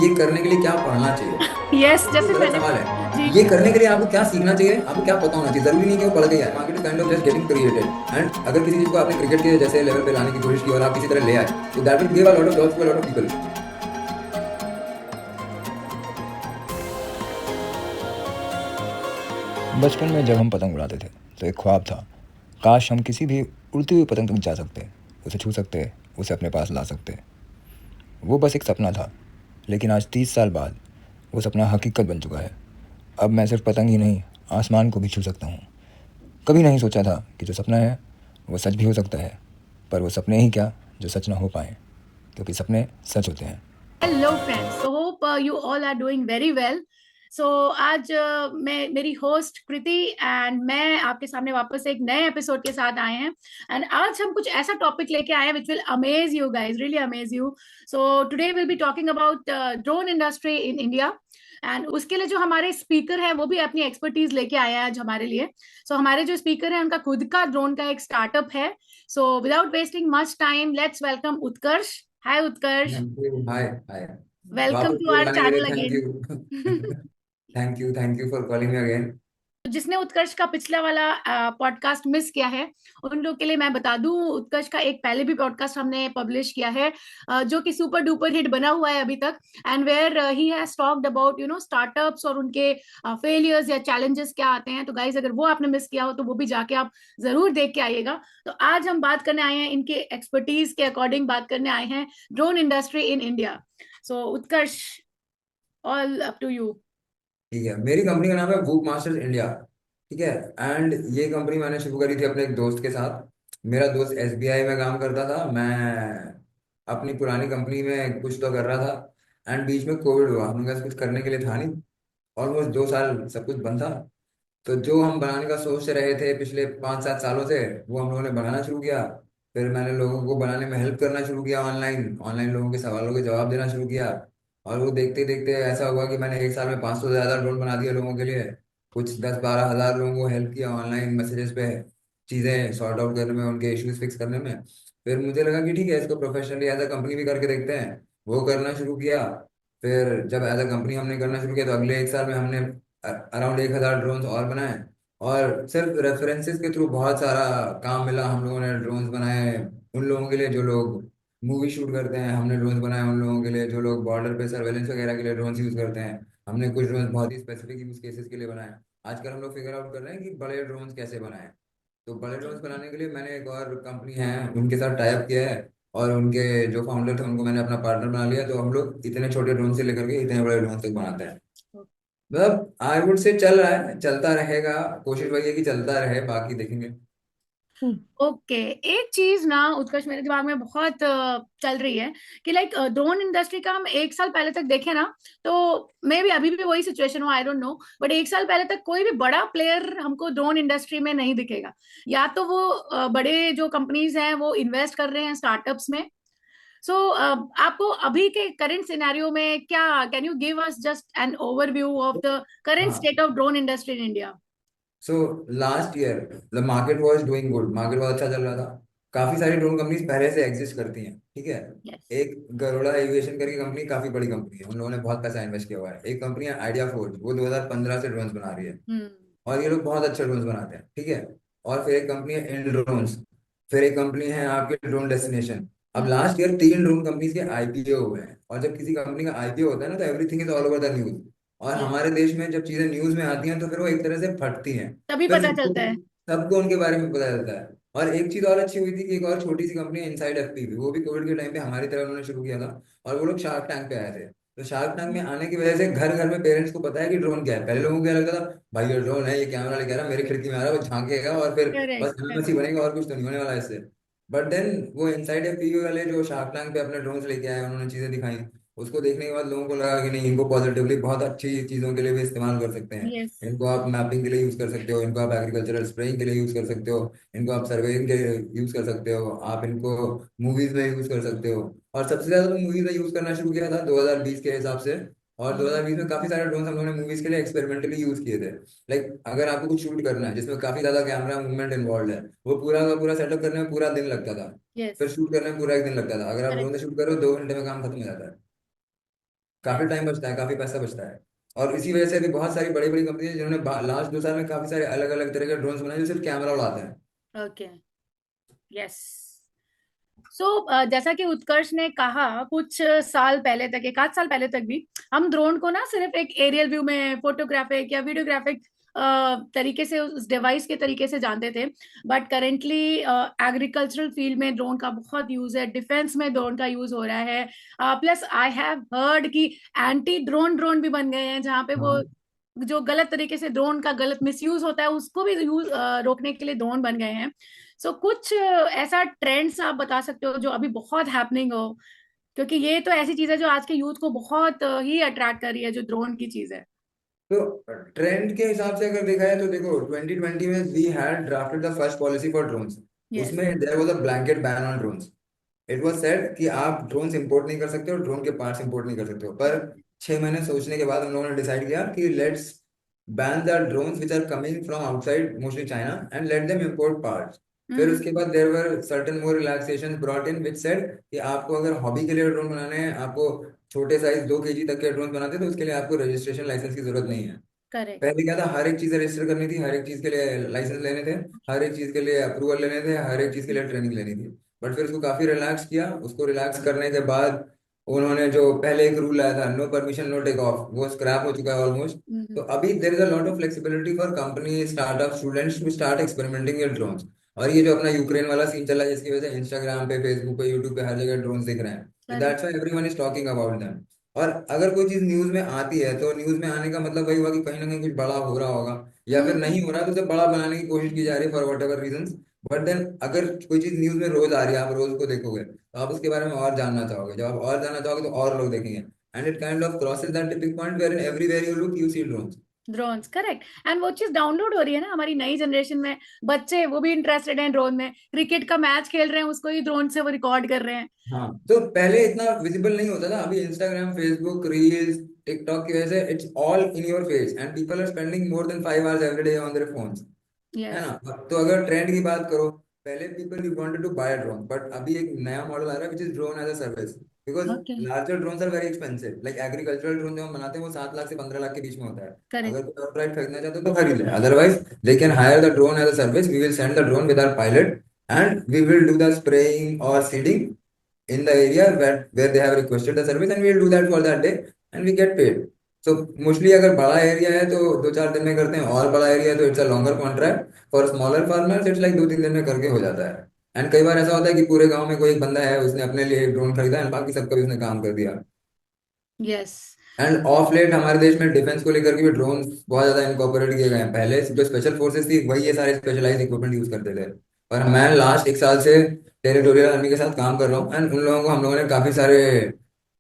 ये करने के लिए क्या पढ़ना चाहिए? यस, ये जैसे गलत मैंने। सवाल है। जी। ये करने के लिए आपको क्या सीखना चाहिए, आपको क्या पता होना चाहिए? जरूरी नहीं कि वो पढ़ गया है। Market is kind of just getting created. And अगर किसी चीज को आपने क्रिकेट के जैसे लेवल पे लाने की कोशिश की और आप किसी तरह ले आए, तो that will give a lot of jobs to a lot of people. बचपन में जब हम पतंग उड़ाते थे तो एक ख्वाब था, काश हम किसी भी उड़ती हुई पतंग तक जा सकते, उसे छू सकते, उसे अपने पास ला सकते। वो बस एक सपना था, लेकिन आज 30 साल बाद वो सपना हकीकत बन चुका है। अब मैं सिर्फ पतंग ही नहीं, आसमान को भी छू सकता हूँ। कभी नहीं सोचा था कि जो सपना है वो सच भी हो सकता है, पर वो सपने ही क्या जो सच ना हो पाए, क्योंकि सपने सच होते हैं। Hello friends, so hope you all are doing very well. So आज मैं मेरी होस्ट कृति एंड मैं आपके सामने वापस एक नए एपिसोड के साथ आए हैं। एंड आज हम कुछ ऐसा टॉपिक लेके आए हैं which will amaze you guys, really amaze you. So today will be talking about drone industry in India. And उसके लिए जो हमारे स्पीकर हैं वो भी अपनी एक्सपर्टीज लेके आए हैं आज हमारे लिए। सो हमारे जो स्पीकर हैं उनका खुद का ड्रोन का एक स्टार्टअप है। So without wasting much time, let's welcome Utkarsh. Hi Utkarsh. Thank you, hi hi. Welcome वापस टू आवर बुलाने के लिए channel thank again. You. Thank you for calling me again. जिसने उत्कर्ष का पिछला वाला पॉडकास्ट मिस किया है उन लोग के लिए मैं बता दूं, उत्कर्ष का एक पहले भी पॉडकास्ट हमने पब्लिश किया है, जो कि सुपर डुपर हिट बना हुआ है अभी तक। And where he has talked about startups और उनके फेलियर्स या चैलेंजेस क्या आते हैं। तो गाइज, अगर वो आपने मिस किया हो तो वो भी जाके आप जरूर देख के आइएगा। तो आज हम बात करने आए हैं, इनके एक्सपर्टीज के अकॉर्डिंग बात करने आए हैं drone industry in India. So Utkarsh, all up to you. ठीक है, मेरी कंपनी का नाम है वूक मास्टर्स इंडिया। ठीक है। एंड ये कंपनी मैंने शुरू करी थी अपने एक दोस्त के साथ। मेरा दोस्त एसबीआई में काम करता था, मैं अपनी पुरानी कंपनी में कुछ तो कर रहा था। एंड बीच में कोविड हुआ, हम लोग के पास कुछ करने के लिए था नहीं। ऑलमोस्ट 2 साल सब कुछ बंद था। तो जो हम बनाने का सोच रहे थे पिछले 5-7 सालों से, वो हम लोगों ने बनाना शुरू किया। फिर मैंने लोगों को बनाने में हेल्प करना शुरू किया, ऑनलाइन ऑनलाइन लोगों के सवालों के जवाब देना शुरू किया। और वो देखते देखते ऐसा हुआ कि मैंने एक साल में 500 से ज़्यादा ड्रोन बना दिए लोगों के लिए। कुछ 10-12 हज़ार लोगों को हेल्प किया ऑनलाइन मैसेजेस पे, चीज़ें सॉर्ट आउट करने में, उनके इश्यूज फिक्स करने में। फिर मुझे लगा कि ठीक है, इसको प्रोफेशनली एज अ कंपनी भी करके देखते हैं। वो करना शुरू किया। फिर जब एज अ कंपनी हमने करना शुरू किया, तो अगले एक साल में हमने अराउंड 1,000 ड्रोन्स और बनाए। और सिर्फ रेफरेंसेस के थ्रू बहुत सारा काम मिला, हम लोगों ने ड्रोन्स बनाए उन लोगों के लिए जो लोग मूवी शूट करते हैं, हमने ड्रोन्स बनाए उन लोगों के लिए जो लोग बॉर्डर पे सर्वेलेंस वगैरह के लिए ड्रोन्स यूज करते हैं। हमने कुछ ड्रोन्स बहुत ही स्पेसिफिक यूज केसेस के लिए बनाए। आजकल हम लोग फिगर आउट कर रहे हैं कि बड़े ड्रोन्स कैसे बनाएं। तो बड़े ड्रोन्स बनाने के लिए मैंने एक और कंपनी है उनके साथ टाई अप किया है। और उनके जो फाउंडर थे उनको मैंने अपना पार्टनर बना लिया, तो हम लोग इतने छोटे ड्रोन से लेकर के इतने बड़े ड्रोन तक बनाते हैं। मतलब आई वुड से चल रहा है, चलता रहेगा। कोशिश वही है कि चलता रहे, बाकी देखेंगे। ओके। एक चीज ना उत्कर्ष मेरे दिमाग में बहुत चल रही है कि लाइक ड्रोन इंडस्ट्री का हम एक साल पहले तक देखें ना, तो मे भी अभी भी वही सिचुएशन हो, आई डोंट नो, बट एक साल पहले तक कोई भी बड़ा प्लेयर हमको ड्रोन इंडस्ट्री में नहीं दिखेगा। या तो वो बड़े जो कंपनीज हैं वो इन्वेस्ट कर रहे हैं स्टार्टअप्स में। सो आपको अभी के करंट सिनेरियो में क्या, can you give us just an overview of the current हाँ। State of drone industry in India? So last year the market was doing good, market बहुत अच्छा चल रहा था। काफी सारी ड्रोन कंपनीज पहले से एग्जिस्ट करती हैं, ठीक है। यस। एक गरुड़ा एविएशन करके कंपनी काफी बड़ी कंपनी है, उन लोगों ने बहुत पैसा इन्वेस्ट किया हुआ है। एक कंपनी है आइडिया फोर्ज, वो 2015 से ड्रोन्स बना रही है। हम्म। और ये लोग बहुत अच्छे ड्रोन्स बनाते हैं, ठीक है। और फिर एक कंपनी है इन ड्रोन्स। फिर एक कंपनी है आपके ड्रोन डेस्टिनेशन। अब हम्म। लास्ट ईयर 3 ड्रोन कंपनीज के आईपीओ हुए हैं, और जब किसी कंपनी का आईपीओ होता है ना, तो everything is all over the news. और यस। हमारे देश में जब चीजें न्यूज में आती हैं तो फिर वो एक तरह से फटती हैं। तभी फिर पता सबको चलता है। सबको उनके बारे में पता चलता है। और एक चीज और अच्छी हुई थी कि एक और छोटी सी कंपनी है इनसाइड एफपीवी, वो भी कोविड के टाइम पे हमारी तरह उन्होंने शुरू किया था। और वो लोग शार्क टैंक पे आए थे। तो शार्क टैंक में आने की वजह से घर घर में पेरेंट्स को पता है कि ड्रोन क्या है। पहले लोगों को क्या लगता था, भाई ये ड्रोन है, ये कैमरा लेके आ रहा है, मेरी खिड़की में आ रहा है, वो झांकेगा और फिर बस करेक्ट, एमएमएस ही करेक्ट। बनेगा, और कुछ तो नहीं होने वाला है इससे। बट देन वो इनसाइड एफपीवी वाले जो शार्क टैंक पे अपने ड्रोन्स लेके आए, उन्होंने चीजें दिखाई। उसको देखने के बाद लोगों को लगा कि नहीं, इनको पॉजिटिवली बहुत अच्छी चीजों के लिए भी इस्तेमाल कर सकते हैं। यस। इनको आप मैपिंग के लिए यूज कर सकते हो, इनको आप एग्रीकल्चरल स्प्रेइंग के लिए यूज कर सकते हो, इनको आप सर्वेइंग के लिए यूज कर सकते हो, आप इनको मूवीज में यूज कर सकते हो। और सबसे ज्यादा तो मूवीज में यूज करना शुरू किया था 2020 के हिसाब से। और 2020 में काफी सारे ड्रोन हम लोगों ने मूवीज के लिए एक्सपेरिमेंटली यूज किए थे। लाइक अगर आपको कुछ शूट करना है जिसमें काफी ज्यादा कैमरा मूवमेंट इन्वॉल्व है, वो पूरा का पूरा सेटअप करने में पूरा दिन लगता था। यस। फिर शूट करने में पूरा एक दिन लगता था। अगर आप ड्रोन से शूट करो 2 घंटे में काम खत्म हो जाता है। काफी टाइम बचता है, काफी पैसा बचता है। और इसी वजह से अभी बहुत सारी बड़ी बड़ी कंपनी है जिन्होंने लास्ट 2 साल में काफी सारे अलग अलग तरह के ड्रोन्स बनाए जो सिर्फ कैमरा उड़ाते हैं। ओके। यस। सो जैसा कि उत्कर्ष ने कहा, कुछ साल पहले तक, 1 आध साल पहले तक भी हम ड्रोन को ना सिर्फ एक एरियल व्यू में फोटोग्राफिक या वीडियोग्राफिक तरीके से, उस डिवाइस के तरीके से जानते थे। बट करेंटली एग्रीकल्चरल फील्ड में ड्रोन का बहुत यूज है, डिफेंस में ड्रोन का यूज हो रहा है। प्लस आई हैव हर्ड कि एंटी ड्रोन ड्रोन भी बन गए हैं, जहाँ पे वो हाँ। जो गलत तरीके से ड्रोन का गलत मिसयूज होता है उसको भी यूज रोकने के लिए ड्रोन बन गए हैं। सो कुछ ऐसा ट्रेंड्स आप बता सकते हो जो अभी बहुत हैपनिंग हो, क्योंकि ये तो ऐसी चीज है जो आज के यूथ को बहुत ही अट्रैक्ट कर रही है, जो ड्रोन की चीज है। तो ट्रेंड के हिसाब से अगर देखा है तो देखो 2020 में we had drafted the first policy for drones. Yes. उसमें there was a blanket ban on drones. It was said कि आप ड्रोन्स इंपोर्ट नहीं कर सकते हो, ड्रोन के पार्ट्स इंपोर्ट नहीं कर सकते हो। पर 6 महीने सोचने के बाद हम लोगों ने डिसाइड किया कि let's ban the drones which are coming from outside mostly China and let them import parts. फिर हम्म। उसके बाद there were certain more relaxation brought in which said कि आपको अगर हॉबी के लिए ड्रोन बनाने हैं, आपको छोटे साइज 2 kg तक के ड्रोन बनाते हैं, तो उसके लिए आपको रजिस्ट्रेशन लाइसेंस की जरूरत नहीं है। करेक्ट। पहले क्या था, हर एक चीज रजिस्टर करनी थी, हर एक चीज के लिए लाइसेंस लेने थे, हर एक चीज के लिए अप्रूवल लेने थे, हर एक चीज के लिए ट्रेनिंग लेनी थी। बट फिर उसको काफी रिलैक्स किया। उसको रिलैक्स करने के बाद उन्होंने जो पहले एक रूल लाया था, no permission no take off, वो स्क्रैप हो चुका है ऑलमोस्ट। तो अभी there is a lot of flexibility for company, startup, students to start experimenting with drones. और ये जो अपना यूक्रेन वाला सीन चला है जिसकी वजह से इंस्टाग्राम पे, फेसबुक पे, यूट्यूब पे हर जगह ड्रोन्स दिख रहे हैं, correct. That's why everyone is talking about them. और अगर कोई चीज न्यूज में आती है तो न्यूज में आने का मतलब वही हुआ कि कहीं ना कहीं कुछ बड़ा हो रहा होगा, या फिर हम्म। नहीं हो रहा है तो उसे बड़ा बनाने की कोशिश की जा रही है for whatever reason. But then अगर कोई चीज न्यूज में रोज आ रही है, आप रोज को देखोगे तो आप उसके बारे में और जानना चाहोगे। जब आप और जानना चाहोगे तो और लोग देखेंगे, and it kind of crosses that tipping point where in everywhere you look you see drones. Drones, correct. And वो चीज डाउनलोड हो रही है ना हमारी नई जनरेशन में, बच्चे वो भी इंटरेस्टेड हैं ड्रोन में, क्रिकेट का मैच खेल रहे हैं उसको ही ड्रोन से वो रिकॉर्ड कर रहे हैं। हाँ, तो पहले इतना विजिबल नहीं होता था, अभी इंस्टाग्राम, फेसबुक, रील्स, टिकटॉक की वजह से it's all in your face and people are spending more than 5 hours every day on their phones. है यस। ना। तो अगर ट्रेंड की बात करो, पहले people you wanted to buy drone, but अभी एक नया मॉडल आ रहा है which is drone as a service. Because okay. Larger drones are very expensive, like agricultural drone जो हम बनाते हैं वो 7 लाख से 15 लाख के बीच में होता है। करेक्ट। अगर कोई आउटराइट खरीदना चाहते हो तो खरीद ले, otherwise they can hire the drone as a service. We will send the drone with our pilot and we will do the spraying और seeding in the area where they have requested the service, and we will do that for that day and we get paid. So mostly अगर बड़ा area है तो 2-4 दिन में करते हैं, और बड़ा एरिया है तो it's a longer contract. For smaller farmers it's like 2-3 दिन में करके हो जाता है। एंड कई बार ऐसा होता है कि पूरे गांव में कोई एक बंदा है, उसने अपने लिए एक ड्रोन खरीदा एंड बाकी सबका भी उसने काम कर दिया। यस। एंड ऑफ लेट हमारे देश में डिफेंस को लेकर के भी ड्रोन बहुत ज्यादा इनकॉर्पोरेट किए गए हैं। पहले जो स्पेशल फोर्सेस थी वही ये सारे स्पेशलाइज इक्विपमेंट यूज करते थे, और मैं लास्ट 1 साल से टेरिटोरियल आर्मी के साथ काम कर रहा हूँ एंड उन लोगों को हम लोगों ने काफी सारे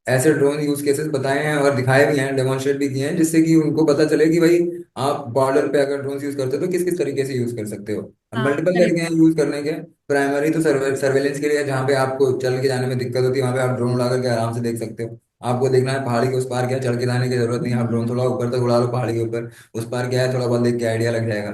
ऐसे ड्रोन यूज केसेस बताए हैं और दिखाए भी हैं, डेमोन्स्ट्रेट भी किए हैं, जिससे कि उनको पता चले कि भाई आप बॉर्डर पे अगर ड्रोन यूज करते हो तो किस किस तरीके से यूज कर सकते हो। हाँ। मल्टीपल तरीके हैं यूज करने के। प्राइमरी तो सर्वेलेंस के लिए, जहाँ पे आपको चल के जाने में दिक्कत होती है वहाँ पे आप ड्रोन उड़ा करके आराम से देख सकते हो। आपको देखना है पहाड़ी के उस पार क्या है, चढ़ के जाने की जरूरत नहीं है, आप ड्रोन थोड़ा ऊपर तक उड़ा लो पहाड़ी के ऊपर, उस पार क्या है थोड़ा बहुत देख के आइडिया लग जाएगा।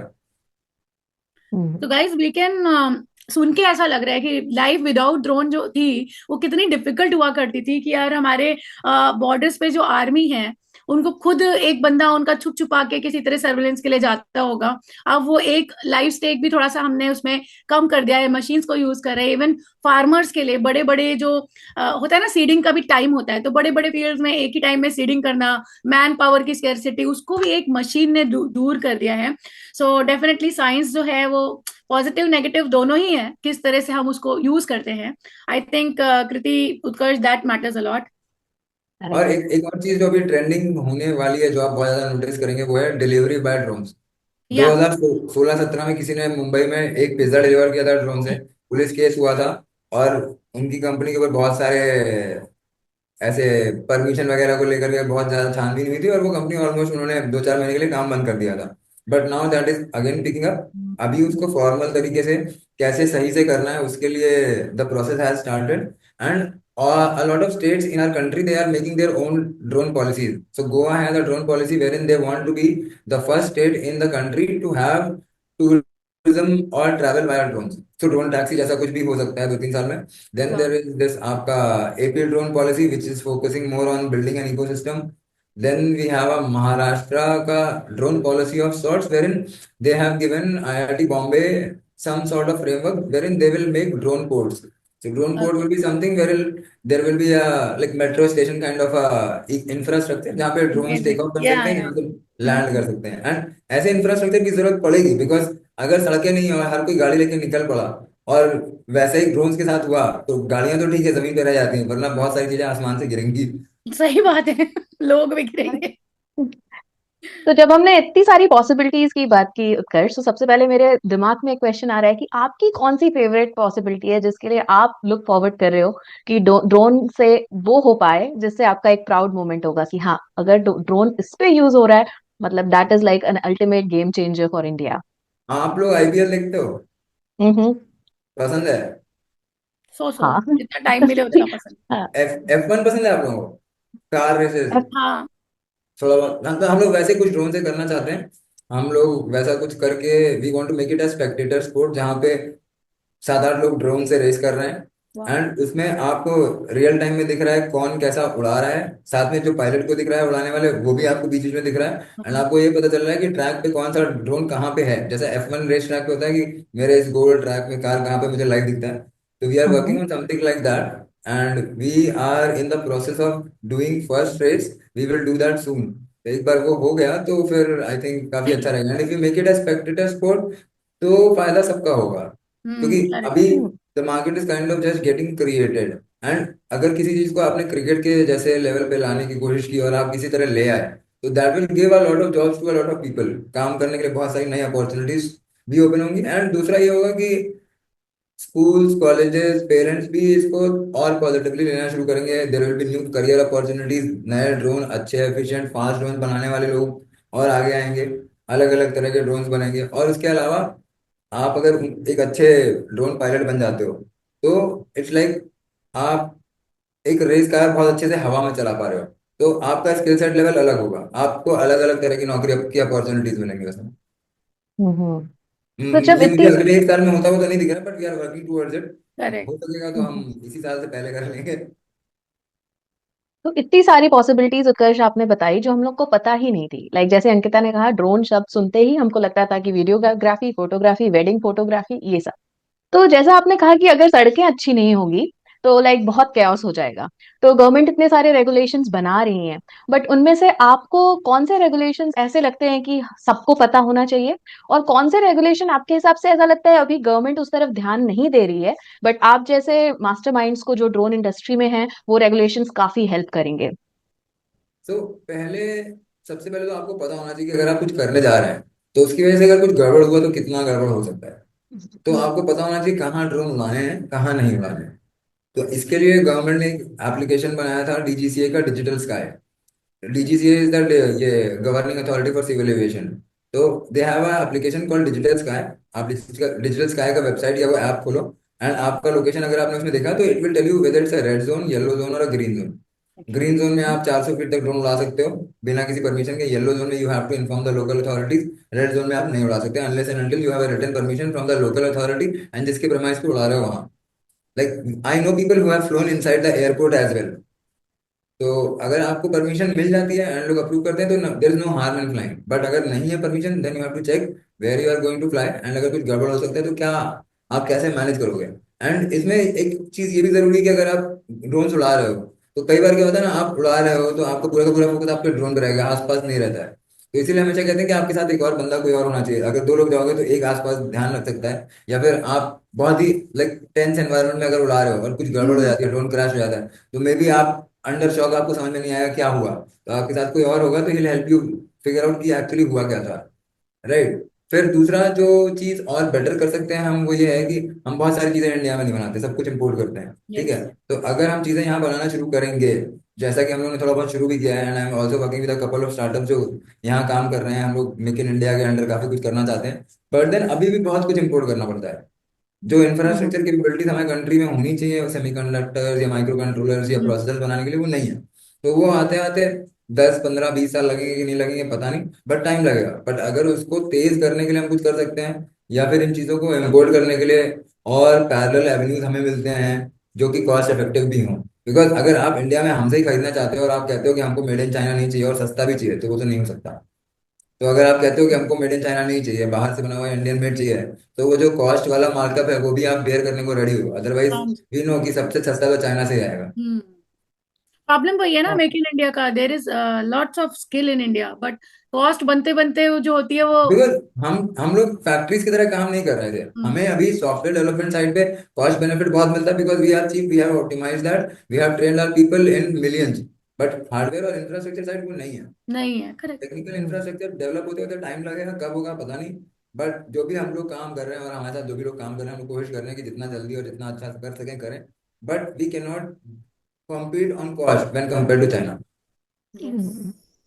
तो गाइस वी कैन, सुन के ऐसा लग रहा है कि लाइफ विदाउट ड्रोन जो थी वो कितनी डिफिकल्ट हुआ करती थी, कि यार हमारे बॉर्डर्स पे जो आर्मी है उनको खुद एक बंदा उनका छुप छुपा के किसी तरह सर्वेलेंस के लिए जाता होगा। अब वो एक लाइफ स्टेक भी थोड़ा सा हमने उसमें कम कर दिया है, मशीन्स को यूज कर रहे हैं। इवन फार्मर्स के लिए बड़े बड़े जो होता है ना, सीडिंग का भी टाइम होता है, तो बड़े बड़े फील्ड्स में एक ही टाइम में सीडिंग करना, मैन पावर की स्केर्सिटी, उसको भी एक मशीन ने दूर कर दिया है। सो डेफिनेटली साइंस जो है वो पॉजिटिव नेगेटिव दोनों ही है, किस तरह से हम उसको यूज करते हैं। I think Kriti, Utkarsh, that matters a lot. और एक एक और चीज जो अभी ट्रेंडिंग होने वाली है, जो आप बहुत ज्यादा नोटिस करेंगे, वो है डिलीवरी बाय ड्रोन्स। या। 2016-17 में किसी ने मुंबई में एक पिज्जा डिलीवर किया था ड्रोन से, पुलिस केस हुआ था, और उनकी कंपनी के ऊपर बहुत सारे ऐसे परमिशन वगैरह को लेकर के बहुत ज्यादा छानबीन हुई थी, और वो कंपनी ऑलमोस्ट उन्होंने 2-4 महीने के लिए काम बंद कर दिया था। But now that is again picking up. अभी उसको फॉर्मल तरीके से कैसे सही से करना है उसके लिए the process has started, and a lot of states in our country they are making their own drone policies. So Goa has a drone policy wherein they want to be the first state in the country to have to और travel via drones. तो drone taxi जैसा कुछ भी हो सकता है 2-3 साल में। देन वाह। देर इज दिस आपका AP drone policy which is focusing more on building an ecosystem. Then we have a Maharashtra का drone policy of sorts wherein they have given IIT Bombay some sort of framework wherein they will make drone ports. So drone port will be something where there will be a like metro station kind of a infrastructure जहाँ पे drones take amazing, off कर या सकते हैं, या। यहाँ से land कर सकते हैं। एंड ऐसे इंफ्रास्ट्रक्चर की जरूरत पड़ेगी बिकॉज अगर सड़कें नहीं और हर कोई गाड़ी लेके निकल पड़ा और वैसे ही ड्रोन्स के साथ हुआ तो गाड़ियां तो ठीक है जमीन पे रह जाती हैं वरना बहुत सारी चीजें आसमान से गिरेंगी। सही बात है। लोग भी गिरेंगे। तो जब हमने इतनी सारी पॉसिबिलिटीज की बात की उत्कर्ष, तो सबसे पहले मेरे दिमाग में एक क्वेश्चन आ रहा है कि आपकी कौन सी फेवरेट पॉसिबिलिटी है जिसके लिए आप लुक फॉरवर्ड कर रहे हो कि ड्रोन से वो हो पाए जिससे आपका एक प्राउड मोमेंट होगा कि हाँ, अगर ड्रोन इस पे यूज हो रहा है, मतलब that is like an ultimate game changer for India. आप लोग आईपीएल देखते हो? हम्म। पसंद है? सो हाँ। जितना टाइम मिले उतना पसंद। हाँ। F1 पसंद है आप लोगों को? Car races? हाँ। थोड़ा बहुत हम लोग वैसे कुछ ड्रोन से करना चाहते हैं। हम लोग वैसा कुछ करके we want to make it as spectator sport जहाँ पे 7-8 लोग ड्रोन से रेस कर रहे हैं। वाह। एंड उसमें आपको रियल टाइम में दिख रहा है कौन कैसा उड़ा रहा है, साथ में जो पायलट को दिख रहा है उड़ाने वाले वो भी आपको बीच बीच में दिख रहा है। एंड आपको ये पता चल रहा है कि ट्रैक पे कौन सा ड्रोन कहाँ पे है। जैसे F1 रेस ट्रैक पे होता है कि मेरे इस गोल ट्रैक में कार कहाँ पे मुझे लाइव दिखता है। तो we are hmm. Working on something like that and we are in the process of doing first race. We will do that soon. एक बार वो हो गया तो फिर आई थिंक काफी अच्छा रहेगा। And if you make it A Spectator sport तो फायदा सबका होगा क्योंकि करेक्ट। अभी the market is kind of just getting created. And अगर किसी चीज को आपने क्रिकेट के जैसे लेवल पे लाने की कोशिश की और आप किसी तरह ले आए तो that will give a lot of jobs to a lot of people. काम करने के लिए बहुत सारी नई अपॉर्चुनिटीज भी ओपन होंगी। एंड दूसरा ये होगा कि स्कूल्स कॉलेजेस पेरेंट्स भी इसको और पॉजिटिवली लेना शुरू करेंगे। There will be new career opportunities. नए ड्रोन अच्छे एफिशिएंट फास्ट ड्रोन बनाने वाले लोग और आगे आएंगे। अलग अलग तरह के ड्रोन्स बनेंगे। और उसके अलावा आप अगर एक अच्छे ड्रोन पायलट बन जाते हो तो इट्स लाइक आप एक रेस कार बहुत अच्छे से हवा में चला पा रहे हो। तो आपका स्किल सेट लेवल अलग होगा। आपको अलग अलग तरह की नौकरी की अपॉर्चुनिटीज मिलेंगी उसमें। हम्म। तो जब ये मुझे इतनी अगले 1 साल में होता हुआ तो नहीं दिख रहा but we are working towards it. Correct. हो सकेगा तो हम इसी साल से पहले कर लेंगे। तो इतनी सारी पॉसिबिलिटीज उत्कर्ष आपने बताई जो हम लोग को पता ही नहीं थी। लाइक जैसे अंकिता ने कहा, ड्रोन शब्द सुनते ही हमको लगता था कि वीडियोग्राफी, फोटोग्राफी, वेडिंग फोटोग्राफी, ये सब। तो जैसा आपने कहा कि अगर सड़कें अच्छी नहीं होगी तो लाइक बहुत कैओस हो जाएगा। तो गवर्नमेंट इतने सारे रेगुलेशंस बना रही है, बट उनमें से आपको कौन से रेगुलेशंस ऐसे लगते हैं कि सबको पता होना चाहिए, और कौन से रेगुलेशन आपके हिसाब से ऐसा लगता है अभी गवर्नमेंट उस तरफ ध्यान नहीं दे रही है, बट आप जैसे मास्टरमाइंड्स को जो ड्रोन इंडस्ट्री में हैं वो रेगुलेशंस काफी हेल्प करेंगे? तो पहले सबसे पहले तो आपको पता होना चाहिए कि अगर आप कुछ करने जा रहे हैं तो उसकी वजह से अगर कुछ गड़बड़ हुआ तो कितना गड़बड़ हो सकता है। तो आपको पता होना चाहिए कहाँ ड्रोन उड़ाने हैं कहाँ नहीं उड़ाने हैं। तो इसके लिए गवर्नमेंट ने एक एप्लीकेशन बनाया था डीजीसीए का, digital sky. DGCA is the ये governing authority for civil aviation. तो they have a application called digital sky. आप डिजिटल स्काई का वेबसाइट या वो ऐप खोलो एंड आपका लोकेशन अगर आपने उसमें देखा तो it will tell you whether it's a red zone, yellow zone और a green zone. Green zone में आप 400 फीट तक ड्रोन उड़ा सकते हो बिना किसी परमिशन के। येलो जोन में you have to inform the local authorities. Red zone में आप नहीं उड़ा सकते unless and until you have a written permission from the local authority and जिसके प्रेमाइस पे उड़ा रहे हो वहाँ। Like I know people who have flown inside the airport as well. तो अगर आपको परमिशन मिल जाती है एंड लोग अप्रूव करते हैं तो there is no harm in flying. But अगर नहीं है permission then you have to check where you are going to fly. And अगर कुछ गड़बड़ हो सकता है तो क्या आप कैसे मैनेज करोगे। एंड इसमें एक चीज ये भी जरूरी है कि अगर आप ड्रोन उड़ा रहे हो तो कई बार क्या होता है ना, आप उड़ा रहे हो तो आपका पूरा का पूरा फोकस आपके ड्रोन पर रहेगा, आसपास नहीं रहता है। तो इसीलिए हमेशा कहते हैं कि आपके साथ एक और बंदा कोई और होना चाहिए। अगर 2 लोग जाओगे तो एक आसपास ध्यान रख सकता है। या फिर आप बहुत ही लाइक टेंस एनवायरनमेंट में अगर उड़ा रहे हो और कुछ गड़बड़ हो जाती है, ड्रोन क्रैश हो जाता है, तो मे बी आप अंडर शॉक, आपको समझ में नहीं आएगा क्या हुआ। तो आपके साथ कोई और होगा तो ही हेल्प यू फिगर आउट कि एक्चुअली हुआ क्या था। राइट। फिर दूसरा जो चीज और बेटर कर सकते हैं हम वो ये है कि हम बहुत सारी चीजें इंडिया में नहीं बनाते, सब कुछ इम्पोर्ट करते हैं। ठीक यस। है। तो अगर हम चीजें यहाँ बनाना शुरू करेंगे जैसा कि हम लोगों ने थोड़ा बहुत शुरू भी किया है and I am also working with a couple of startup जो यहाँ काम कर रहे हैं। हम लोग मेक इन इंडिया के अंडर काफी कुछ करना चाहते हैं। बट देन अभी भी बहुत कुछ इम्पोर्ट करना पड़ता है। जो इंफ्रास्ट्रक्चर कैपेबिलिटीज हमारे कंट्री में होनी चाहिए सेमीकंडक्टर्स या माइक्रो कंट्रोलर्स या प्रोसेसर बनाने के लिए वो नहीं है। तो वो आते आते 10-15-20 साल लगेंगे कि नहीं लगेंगे पता नहीं बट टाइम लगेगा। बट अगर उसको तेज करने के लिए हम कुछ कर सकते हैं या फिर इन चीज़ों को इम्पोर्ट करने के लिए और पैरेलल एवेन्यूज हमें मिलते हैं जो कि कॉस्ट इफेक्टिव भी हों। बिकॉज अगर आप इंडिया में हमसे ही खरीदना चाहते हो और आप कहते हो कि हमको मेड इन चाइना नहीं चाहिए और सस्ता भी चाहिए, तो वो तो नहीं हो सकता। तो अगर आप कहते हो कि हमको मेड इन चाइना नहीं चाहिए, बाहर से बना हुआ इंडियन मेड चाहिए, तो वो जो कॉस्ट वाला मार्कअप है वो भी आप बेयर करने को रेडी हो। अदरवाइज हाँ जी। वी नो कि सबसे सस्ता तो चाइना से ही आएगा। हम्म। प्रॉब्लम वही है ना हाँ, मेक इन इंडिया का, there is lots of skill in India but cost बनते बनते जो होती है वो। बिकॉज हम लोग फैक्ट्रीज की तरह काम नहीं कर रहे थे। हम्म। हमें अभी सॉफ्टवेयर डेवलपमेंट साइड पे कॉस्ट बेनिफिट बहुत मिलता है, because we are cheap, we have optimize that, we have trained our people in millions. But hardware और इंफ्रास्ट्रक्चर साइड वो नहीं है। नहीं है, करेक्ट। टेक्निकल इंफ्रास्ट्रक्चर डेवलप होते होते टाइम लगेगा, कब होगा पता नहीं। बट जो भी हम लोग काम कर रहे हैं और हमारे साथ जो भी लोग काम कर रहे हैं, हम लोग कोशिश कर रहे हैं कि जितना जल्दी और जितना अच्छा कर सकें करें। But we can not compete on cost when compared to China. Yes.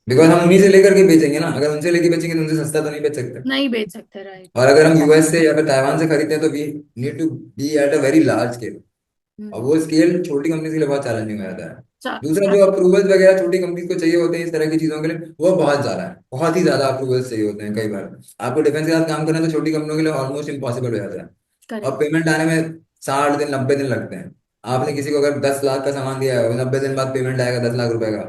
Because हम उन्हीं से लेकर के बेचेंगे ना, अगर उनसे लेके बेचेंगे तो उनसे सस्ता तो नहीं बेच सकते। नहीं बेच सकते, राइट। और अगर हम यूएस से या फिर ताइवान से खरीदते हैं तो we need to be at a very large scale. और हम्म। वो स्केल छोटी कंपनी के लिए बहुत चैलेंजिंग हो जाता है। चा- दूसरा, जो अप्रूवल्स वगैरह छोटी कंपनी को चाहिए होते हैं इस तरह की चीजों के लिए, वो बहुत ज्यादा है, बहुत ही ज्यादा अप्रूवल्स चाहिए होते हैं कई बार। आपको डिफेंस के साथ काम करना है तो छोटी कंपनियों के लिए ऑलमोस्ट इम्पॉसिबल हो जाता है। और करेक्ट। पेमेंट आने में 60 दिन 90 दिन लगते हैं। आपने किसी को अगर 10 लाख का सामान दिया है, 90 दिन बाद पेमेंट आएगा 10 लाख रुपए का।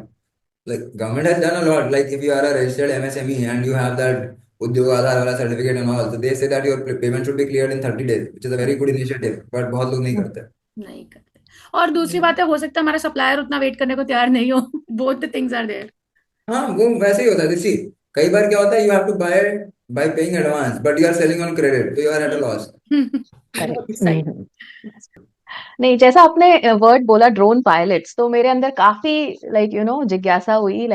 Like government has done a lot. Like if you are a registered MSME and you have that उद्योग आधार वाला certificate and all, so they say that your payment should be cleared in 30 days, which is a very good initiative, but बहुत लोग नहीं करते। नहीं करते। और दूसरी बात है, हो सकता है हमारा सप्लायर उतना वेट करने को तैयार नहीं हो। Both the things are there. हाँ, वो वैसे ही होता है। देखिए, कई बार क्या होता है, you have to buy by paying advance but you are selling on credit, तो you are at a loss. Correct. सही। नहीं, जैसा आपने वर्ड बोला ड्रोन पायलट्स, तो मेरे अंदर काफी जिज्ञासा हुई,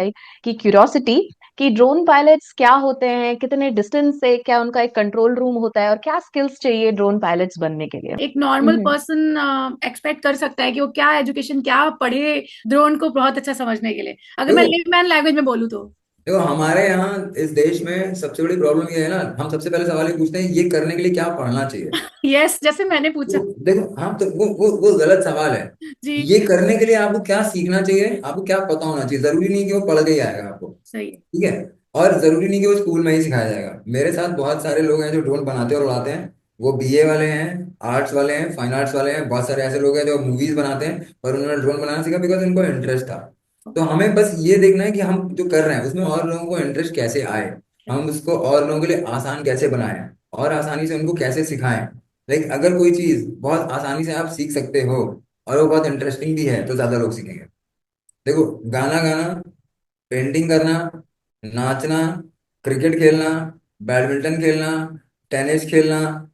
कि क्यूरियोसिटी, कि ड्रोन पायलट्स क्या होते हैं, कितने डिस्टेंस से, क्या उनका एक कंट्रोल रूम होता है, और क्या स्किल्स चाहिए ड्रोन पायलट्स बनने के लिए। एक नॉर्मल हम्म। पर्सन एक्सपेक्ट कर सकता है कि वो क्या एजुकेशन क्या पढ़े ड्रोन को बहुत अच्छा समझने के लिए, अगर मैं देखो लेमैन लैंग्वेज में बोलूँ तो। देखो हमारे यहाँ इस देश में सबसे बड़ी प्रॉब्लम ये है ना, हम सबसे पहले सवाल ये पूछते हैं ये करने के लिए क्या पढ़ना चाहिए। यस, जैसे मैंने पूछा। देखो, हाँ, तो वो गलत सवाल है। जी। ये करने के लिए आपको क्या सीखना चाहिए, आपको क्या पता होना चाहिए। जरूरी नहीं कि वो पढ़ के ही आएगा आपको। सही है। ठीक है। और जरूरी नहीं कि वो स्कूल में ही सिखाया जाएगा। मेरे साथ बहुत सारे लोग हैं जो ड्रोन बनाते और उड़ाते हैं। वो बीए वाले हैं, आर्ट्स वाले हैं, फाइन आर्ट्स वाले हैं। बहुत सारे ऐसे लोग हैं जो मूवीज बनाते हैं और उन्होंने ड्रोन बनाना सीखा बिकॉज उनको इंटरेस्ट था। तो हमें बस ये देखना है कि हम जो कर रहे हैं उसमें और लोगों को इंटरेस्ट कैसे आए, हम उसको और लोगों के लिए आसान कैसे बनाएं और आसानी से उनको कैसे सिखाएं। लाइक अगर कोई चीज बहुत आसानी से आप सीख सकते हो और वो बहुत इंटरेस्टिंग भी है तो ज्यादा लोग सीखेंगे। देखो, गाना गाना, पेंटिंग करना, नाचना, क्रिकेट खेलना, बैडमिंटन खेलना, टेनिस खेलना,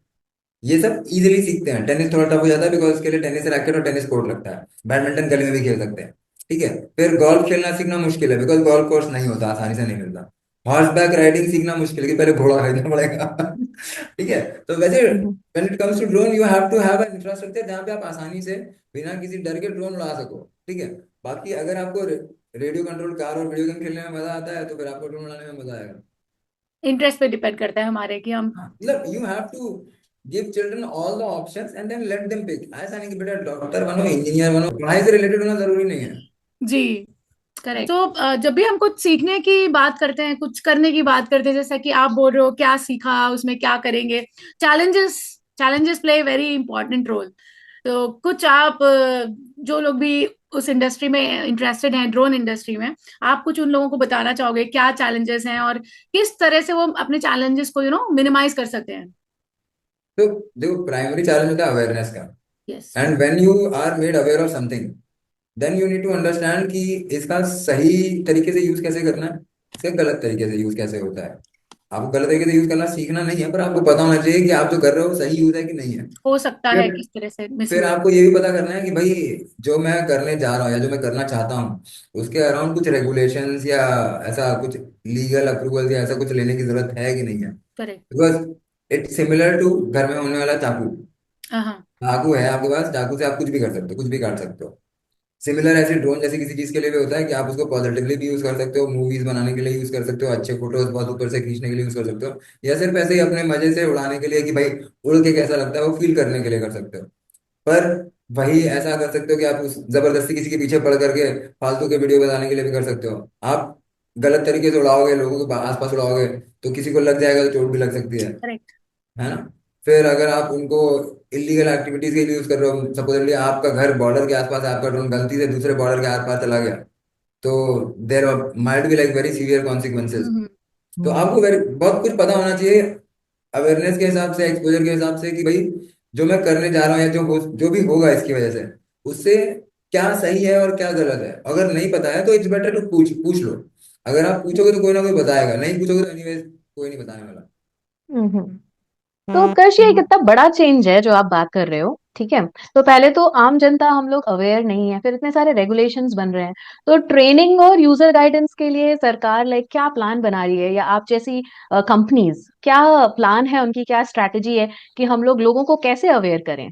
ये सब इजीली सीखते हैं। टेनिस थोड़ा टफ हो जाता है बिकॉज उसके लिए टेनिस रैकेट और टेनिस कोर्ट लगता है। बैडमिंटन गली में भी खेल सकते हैं। ठीक है। फिर गोल्फ खेलना सीखना मुश्किल है बिकॉज गोल्फ कोर्स नहीं होता, आसानी से नहीं मिलता। हॉर्स बैक राइडिंग सीखना मुश्किल है कि पहले घोड़ा खरीदना पड़ेगा। ठीक है। तो वैसे hmm. When it comes to drone you have to have an infrastructure जहाँ पे आप आसानी से बिना किसी डर के ड्रोन उड़ा सको। ठीक है। बाकी अगर आपको रेडियो कंट्रोल कार और वीडियो गेम खेलने में मजा आता है तो फिर आपको ड्रोन उड़ाने में मजा आएगा। इंटरेस्ट पे डिपेंड करता है हमारे कि हम। हाँ, मतलब you have to give children all the options and then let them pick. ऐसा नहीं कि बेटा डॉक्टर बनो, इंजीनियर बनो, पढ़ाई से रिलेटेड होना जरूरी नहीं है। जी। करेक्ट। तो जब भी हम कुछ सीखने की बात करते हैं, कुछ करने की बात करते हैं, जैसा कि आप बोल रहे हो क्या सीखा, उसमें क्या करेंगे, challenges challenges play very important role. तो कुछ आप जो लोग भी उस इंडस्ट्री में इंटरेस्टेड हैं, ड्रोन इंडस्ट्री में, आप कुछ उन लोगों को बताना चाहोगे क्या चैलेंजेस हैं और किस तरह से वो अपने चैलेंजेस को मिनिमाइज कर सकते हैं। तो देखो, प्राइमरी चैलेंज होता है अवेयरनेस का। Yes. And when you are made aware of something, then you need to understand कि इसका सही तरीके से यूज कैसे करना है, इसका गलत तरीके से यूज कैसे होता है। आपको गलत तरीके से यूज करना सीखना नहीं है, पर आपको पता होना चाहिए कि आप जो कर रहे हो सही यूज है कि नहीं है। हो सकता है फिर किस तरह से फिर मिसयूज। आपको ये भी पता करना है कि भाई जो मैं करने जा रहा हूँ या जो मैं करना चाहता हूँ उसके अराउंड कुछ रेगुलेशंस या ऐसा कुछ लीगल अप्रूवल या ऐसा कुछ लेने की जरूरत है कि नहीं है। Correct. Because it's similar to घर में होने वाला चाकू। हाँ। चाकू है आपके पास, चाकू से आप कुछ भी कर सकते हो, कुछ भी काट सकते हो। सिमिलर ऐसे ड्रोन जैसे किसी चीज के लिए भी होता है कि आप उसको पॉजिटिवली भी यूज कर सकते हो, मूवीज बनाने के लिए यूज कर सकते हो, अच्छे फोटोज बहुत ऊपर से खींचने के लिए यूज कर सकते हो, या सिर्फ ऐसे ही अपने मजे से उड़ाने के लिए कि भाई उड़ के कैसा लगता है वो फील करने के लिए कर सकते हो। पर वही ऐसा कर सकते हो कि आप उस जबरदस्ती किसी के पीछे पड़ करके फालतू के वीडियो बनाने के लिए भी कर सकते हो। आप गलत तरीके से उड़ाओगे, लोगों के आसपास उड़ाओगे तो किसी को लग जाएगा तो चोट भी लग सकती है। करेक्ट। है ना। फिर अगर आप उनको इलीगल एक्टिविटीज के लिए यूज कर रहे हो, सपोजली आपका घर बॉर्डर के आसपास है, आपका ड्रोन गलती से दूसरे बॉर्डर के आर पार चला गया, तो there might be like very severe consequences. Hmm तो हम्म आपको बहुत कुछ पता होना चाहिए, अवेयरनेस के हिसाब से, एक्सपोजर के हिसाब से, कि भाई जो मैं करने जा रहा हूँ या जो भी होगा इसकी वजह से, उससे क्या सही है और क्या गलत है। अगर नहीं पता है तो इट्स बेटर टू पूछ पूछ लो। अगर आप पूछोगे तो कोई ना कोई बताएगा, नहीं पूछोगे तो एनीवेज कोई नहीं बताने वाला। हम्म। तो उत्कर्ष ये कितना बड़ा चेंज है जो आप बात कर रहे हो, ठीक है। तो पहले तो आम जनता हम लोग अवेयर नहीं है, फिर इतने सारे रेगुलेशंस बन रहे हैं। तो ट्रेनिंग और यूजर गाइडेंस के लिए सरकार लाइक क्या प्लान बना रही है, या आप जैसी कंपनीज क्या प्लान है, उनकी क्या स्ट्रैटेजी है कि हम लोग लोगों को कैसे अवेयर करें।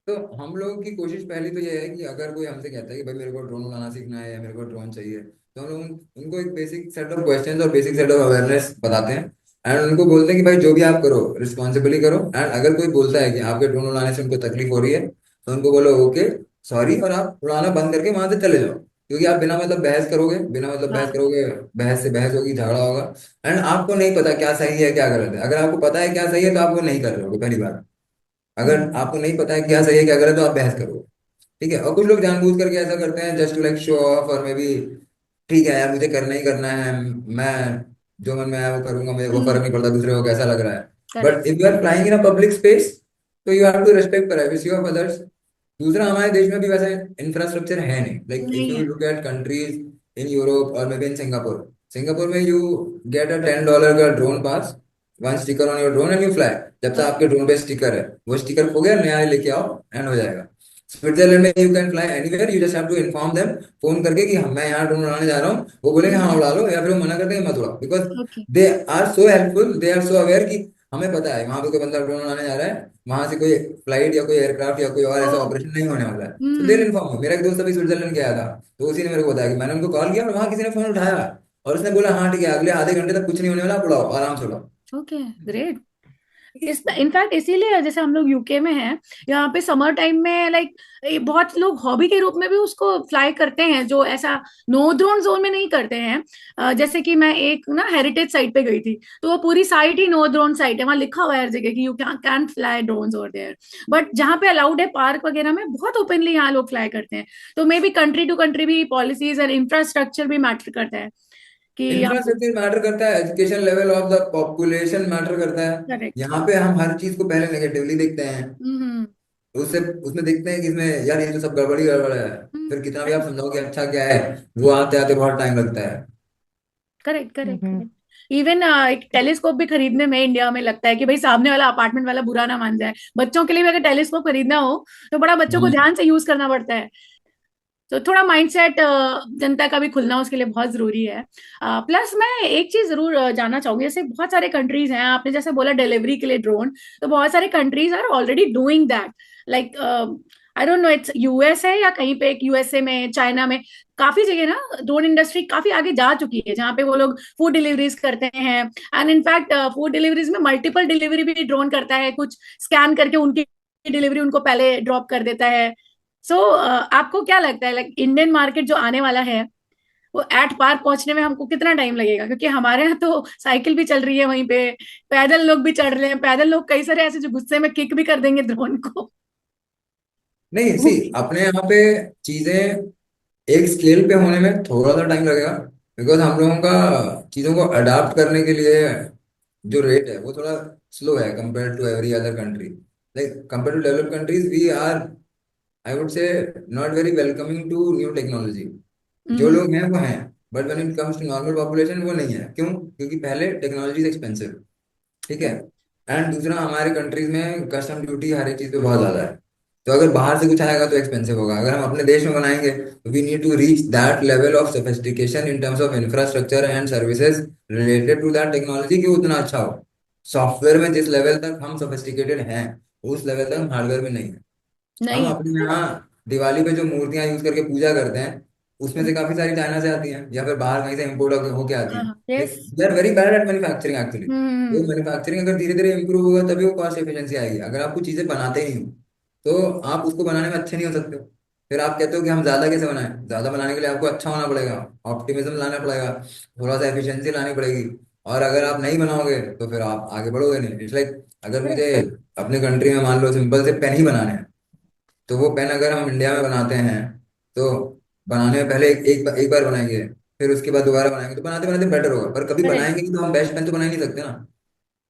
तो हम लोगों की कोशिश पहली तो ये है कि अगर कोई हमसे कहता है कि भाई मेरे को ड्रोन उड़ाना सीखना है या मेरे को ड्रोन चाहिए, तो हम लोग उनको एक बेसिक सेट ऑफ क्वेश्चंस और बेसिक सेट ऑफ अवेयरनेस बताते हैं। एंड उनको बोलते हैं कि भाई जो भी आप करो रिस्पॉन्सिबली करो। एंड अगर कोई बोलता है कि आपके ड्रोन उड़ाने से उनको तकलीफ हो रही है, तो उनको बोलो ओके सॉरी, और आप उड़ाना बंद करके वहां से चले जाओ। क्योंकि आप बिना मतलब बहस करोगे, बिना मतलब बहस हाँ करोगे, बहस से बहस होगी, झगड़ा होगा। एंड आपको नहीं पता क्या सही है क्या गलत है। अगर आपको पता है क्या सही है तो आप वो नहीं कर रहे हो पहली बार। अगर हम्म आपको नहीं पता है क्या सही है क्या गलत है तो आप बहस करो। ठीक है। और कुछ लोग जानबूझ करके ऐसा करते हैं just to like show off, और मे बी ठीक है यार मुझे करना ही करना है, मैं जो मन में आया वो करूंगा, मुझे वो फर्क नहीं पड़ता दूसरे को कैसा लग रहा है। Correct. But if you are flying in a public space, तो you have to respect privacy of others. दूसरा, हमारे देश में भी वैसे इंफ्रास्ट्रक्चर है नहीं। लाइक इफ नहीं यू है। Look at countries in Europe और maybe in Singapore, Singapore में यू गेट अ $10 का drone pass, one sticker on your drone and you fly. जब तक आपके ड्रोन पे स्टिकर है, वो स्टिकर खो गया नया लेके आओ एंड हो जाएगा। स्विट्जरलैंड में you can fly anywhere, you just have to inform them, phone करके कि मैं यहाँ ड्रोन उड़ाने जा रहा हूँ। वो बोलेंगे हाँ उड़ा लो, या फिर वो मना कर देंगे मत उड़ाओ। Because okay. They are so helpful, they are so aware कि हमें पता है वहां पे कोई बंदा ड्रोन उड़ाने जा रहा है, वहां से कोई फ्लाइट या कोई एयरक्राफ्ट या कोई और ओ। ऐसा ऑपरेशन नहीं होने वाला है। तो दे हम्म। इन्फॉर्म। मेरा एक दोस्त अभी स्विट्जरलैंड गया था, तो उसी ने मेरे को बताया कि मैंने उनको कॉल किया और वहां किसी ने फोन उठाया और उसने बोला हाँ ठीक है अगले आधे घंटे तक कुछ नहीं होने वाला, आप उड़ाओ आराम से उड़ाओ। Okay great. इस इनफैक्ट इसीलिए जैसे हम लोग यूके में हैं, यहाँ पे समर टाइम में लाइक बहुत लोग हॉबी के रूप में भी उसको फ्लाई करते हैं, जो ऐसा नो ड्रोन जोन में नहीं करते हैं। जैसे कि मैं एक ना हेरिटेज साइट पे गई थी, तो वो पूरी साइट ही नो ड्रोन साइट है, वहां लिखा हुआ है हर जगह कि you can fly drones over there. But जहाँ पे अलाउड है पार्क वगैरह में बहुत ओपनली यहाँ लोग फ्लाई करते हैं। तो maybe country to country भी पॉलिसीज और इंफ्रास्ट्रक्चर भी मैटर करता है कि यहाँ पे। इंफ्रास्ट्रक्चर मैटर करता है, education level of the population matter करता है। करेक्ट। यहाँ पे हम हर चीज को पहले नेगेटिवली देखते हैं, हम्म उससे उसमें देखते हैं कि इसमें यार ये तो सब गड़बड़ी गड़बड़ है। फिर कितना भी आप हम्म। समझाओ कि अच्छा क्या है, वो आते आते बहुत टाइम लगता है। करेक्ट करेक्ट हम्म करेक्ट। इवन एक टेलीस्कोप भी खरीदने में इंडिया में लगता है कि भाई सामने वाला अपार्टमेंट वाला बुरा ना मान जाए। बच्चों के लिए भी अगर टेलीस्कोप खरीदना हो तो बड़ा बच्चों को हाँ। ध्यान से यूज करना पड़ता है। तो थोड़ा माइंडसेट जनता का भी खुलना उसके लिए बहुत जरूरी है। प्लस मैं एक चीज जरूर जानना चाहूंगी, जैसे बहुत सारे कंट्रीज हैं, आपने जैसे बोला डिलीवरी के लिए ड्रोन, तो बहुत सारे countries are already doing that. Like I don't know it's US है या कहीं पे, एक यूएसए में, चाइना में, काफी जगह ना ड्रोन इंडस्ट्री काफी आगे जा चुकी है, जहाँ पे वो लोग फूड डिलीवरीज करते हैं। एंड इनफैक्ट फूड डिलीवरीज में मल्टीपल डिलीवरी भी ड्रोन करता है, कुछ स्कैन करके उनकी डिलीवरी उनको पहले ड्रॉप कर देता है। सो आपको क्या लगता है लाइक इंडियन मार्केट जो आने वाला है, वो एट पार पहुंचने में हमको कितना टाइम लगेगा? क्योंकि हमारे यहाँ तो साइकिल भी चल रही है वहीं पे, पैदल लोग भी चढ़ रहे हैं, पैदल लोग कई सारे ऐसे जो गुस्से में किक भी कर देंगे ड्रोन को। नहीं सी, अपने यहाँ पे चीजें एक स्केल पे होने में थोड़ा सा टाइम लगेगा। बिकॉज हम लोगों का चीजों को अडाप्ट करने के लिए जो रेट है वो थोड़ा स्लो है compare to every other country. Like compare to develop countries we are, I would say, not very welcoming to new technology. जो हम्म लोग हैं वो हैं, but when it comes to normal population वो नहीं है। क्यों? क्योंकि पहले टेक्नोलॉजी इज एक्सपेंसिव। ठीक है। एंड दूसरा, हमारे कंट्रीज में कस्टम ड्यूटी हर एक चीज पे बहुत ज्यादा है। तो अगर बाहर से कुछ आएगा तो एक्सपेंसिव होगा। अगर हम अपने देश में बनाएंगे, we need to reach that level of sophistication in terms of infrastructure and services related to that technology कि वो उतना अच्छा हो। सॉफ्टवेयर में जिस लेवल तक हम सोफिस्टिकेटेड हैं, उस लेवल तक हम हार्डवेयर में नहीं है। हम नहीं है। अपने यहाँ दिवाली पे जो मूर्तियां यूज करके पूजा करते हैं, उसमें से काफी सारी चाइना से आती हैं या फिर बाहर कहीं से इम्पोर्ट होके आती हैं। Yes. They are very bad at manufacturing actually. वो हम्म। मैन्युफैक्चरिंग अगर धीरे धीरे इंप्रूव होगा तभी वो कॉस्ट एफिशिएंसी आएगी। अगर आप कुछ चीजें बनाते ही हो तो आप उसको बनाने में अच्छे नहीं हो सकते हो। फिर आप कहते हो कि हम ज्यादा कैसे बनाएं, ज्यादा बनाने के लिए आपको अच्छा होना पड़ेगा, ऑप्टिमिज्म लाना पड़ेगा, थोड़ा सा एफिशिएंसी लानी पड़ेगी। और अगर आप नहीं बनाओगे तो फिर आप आगे बढ़ोगे नहीं। इट्स लाइक अगर मुझे करेक्ट। अपने कंट्री में मान लो सिंपल से पेन ही बनाने हैं, तो वो पेन अगर हम इंडिया में बनाते हैं तो बनाने में पहले एक बार बनाएंगे, फिर उसके बाद दोबारा बनाएंगे, तो बनाते बनाते बेटर होगा, पर कभी करेक्ट। बनाएंगे नहीं तो हम बेस्ट पेन तो बना ही नहीं सकते ना।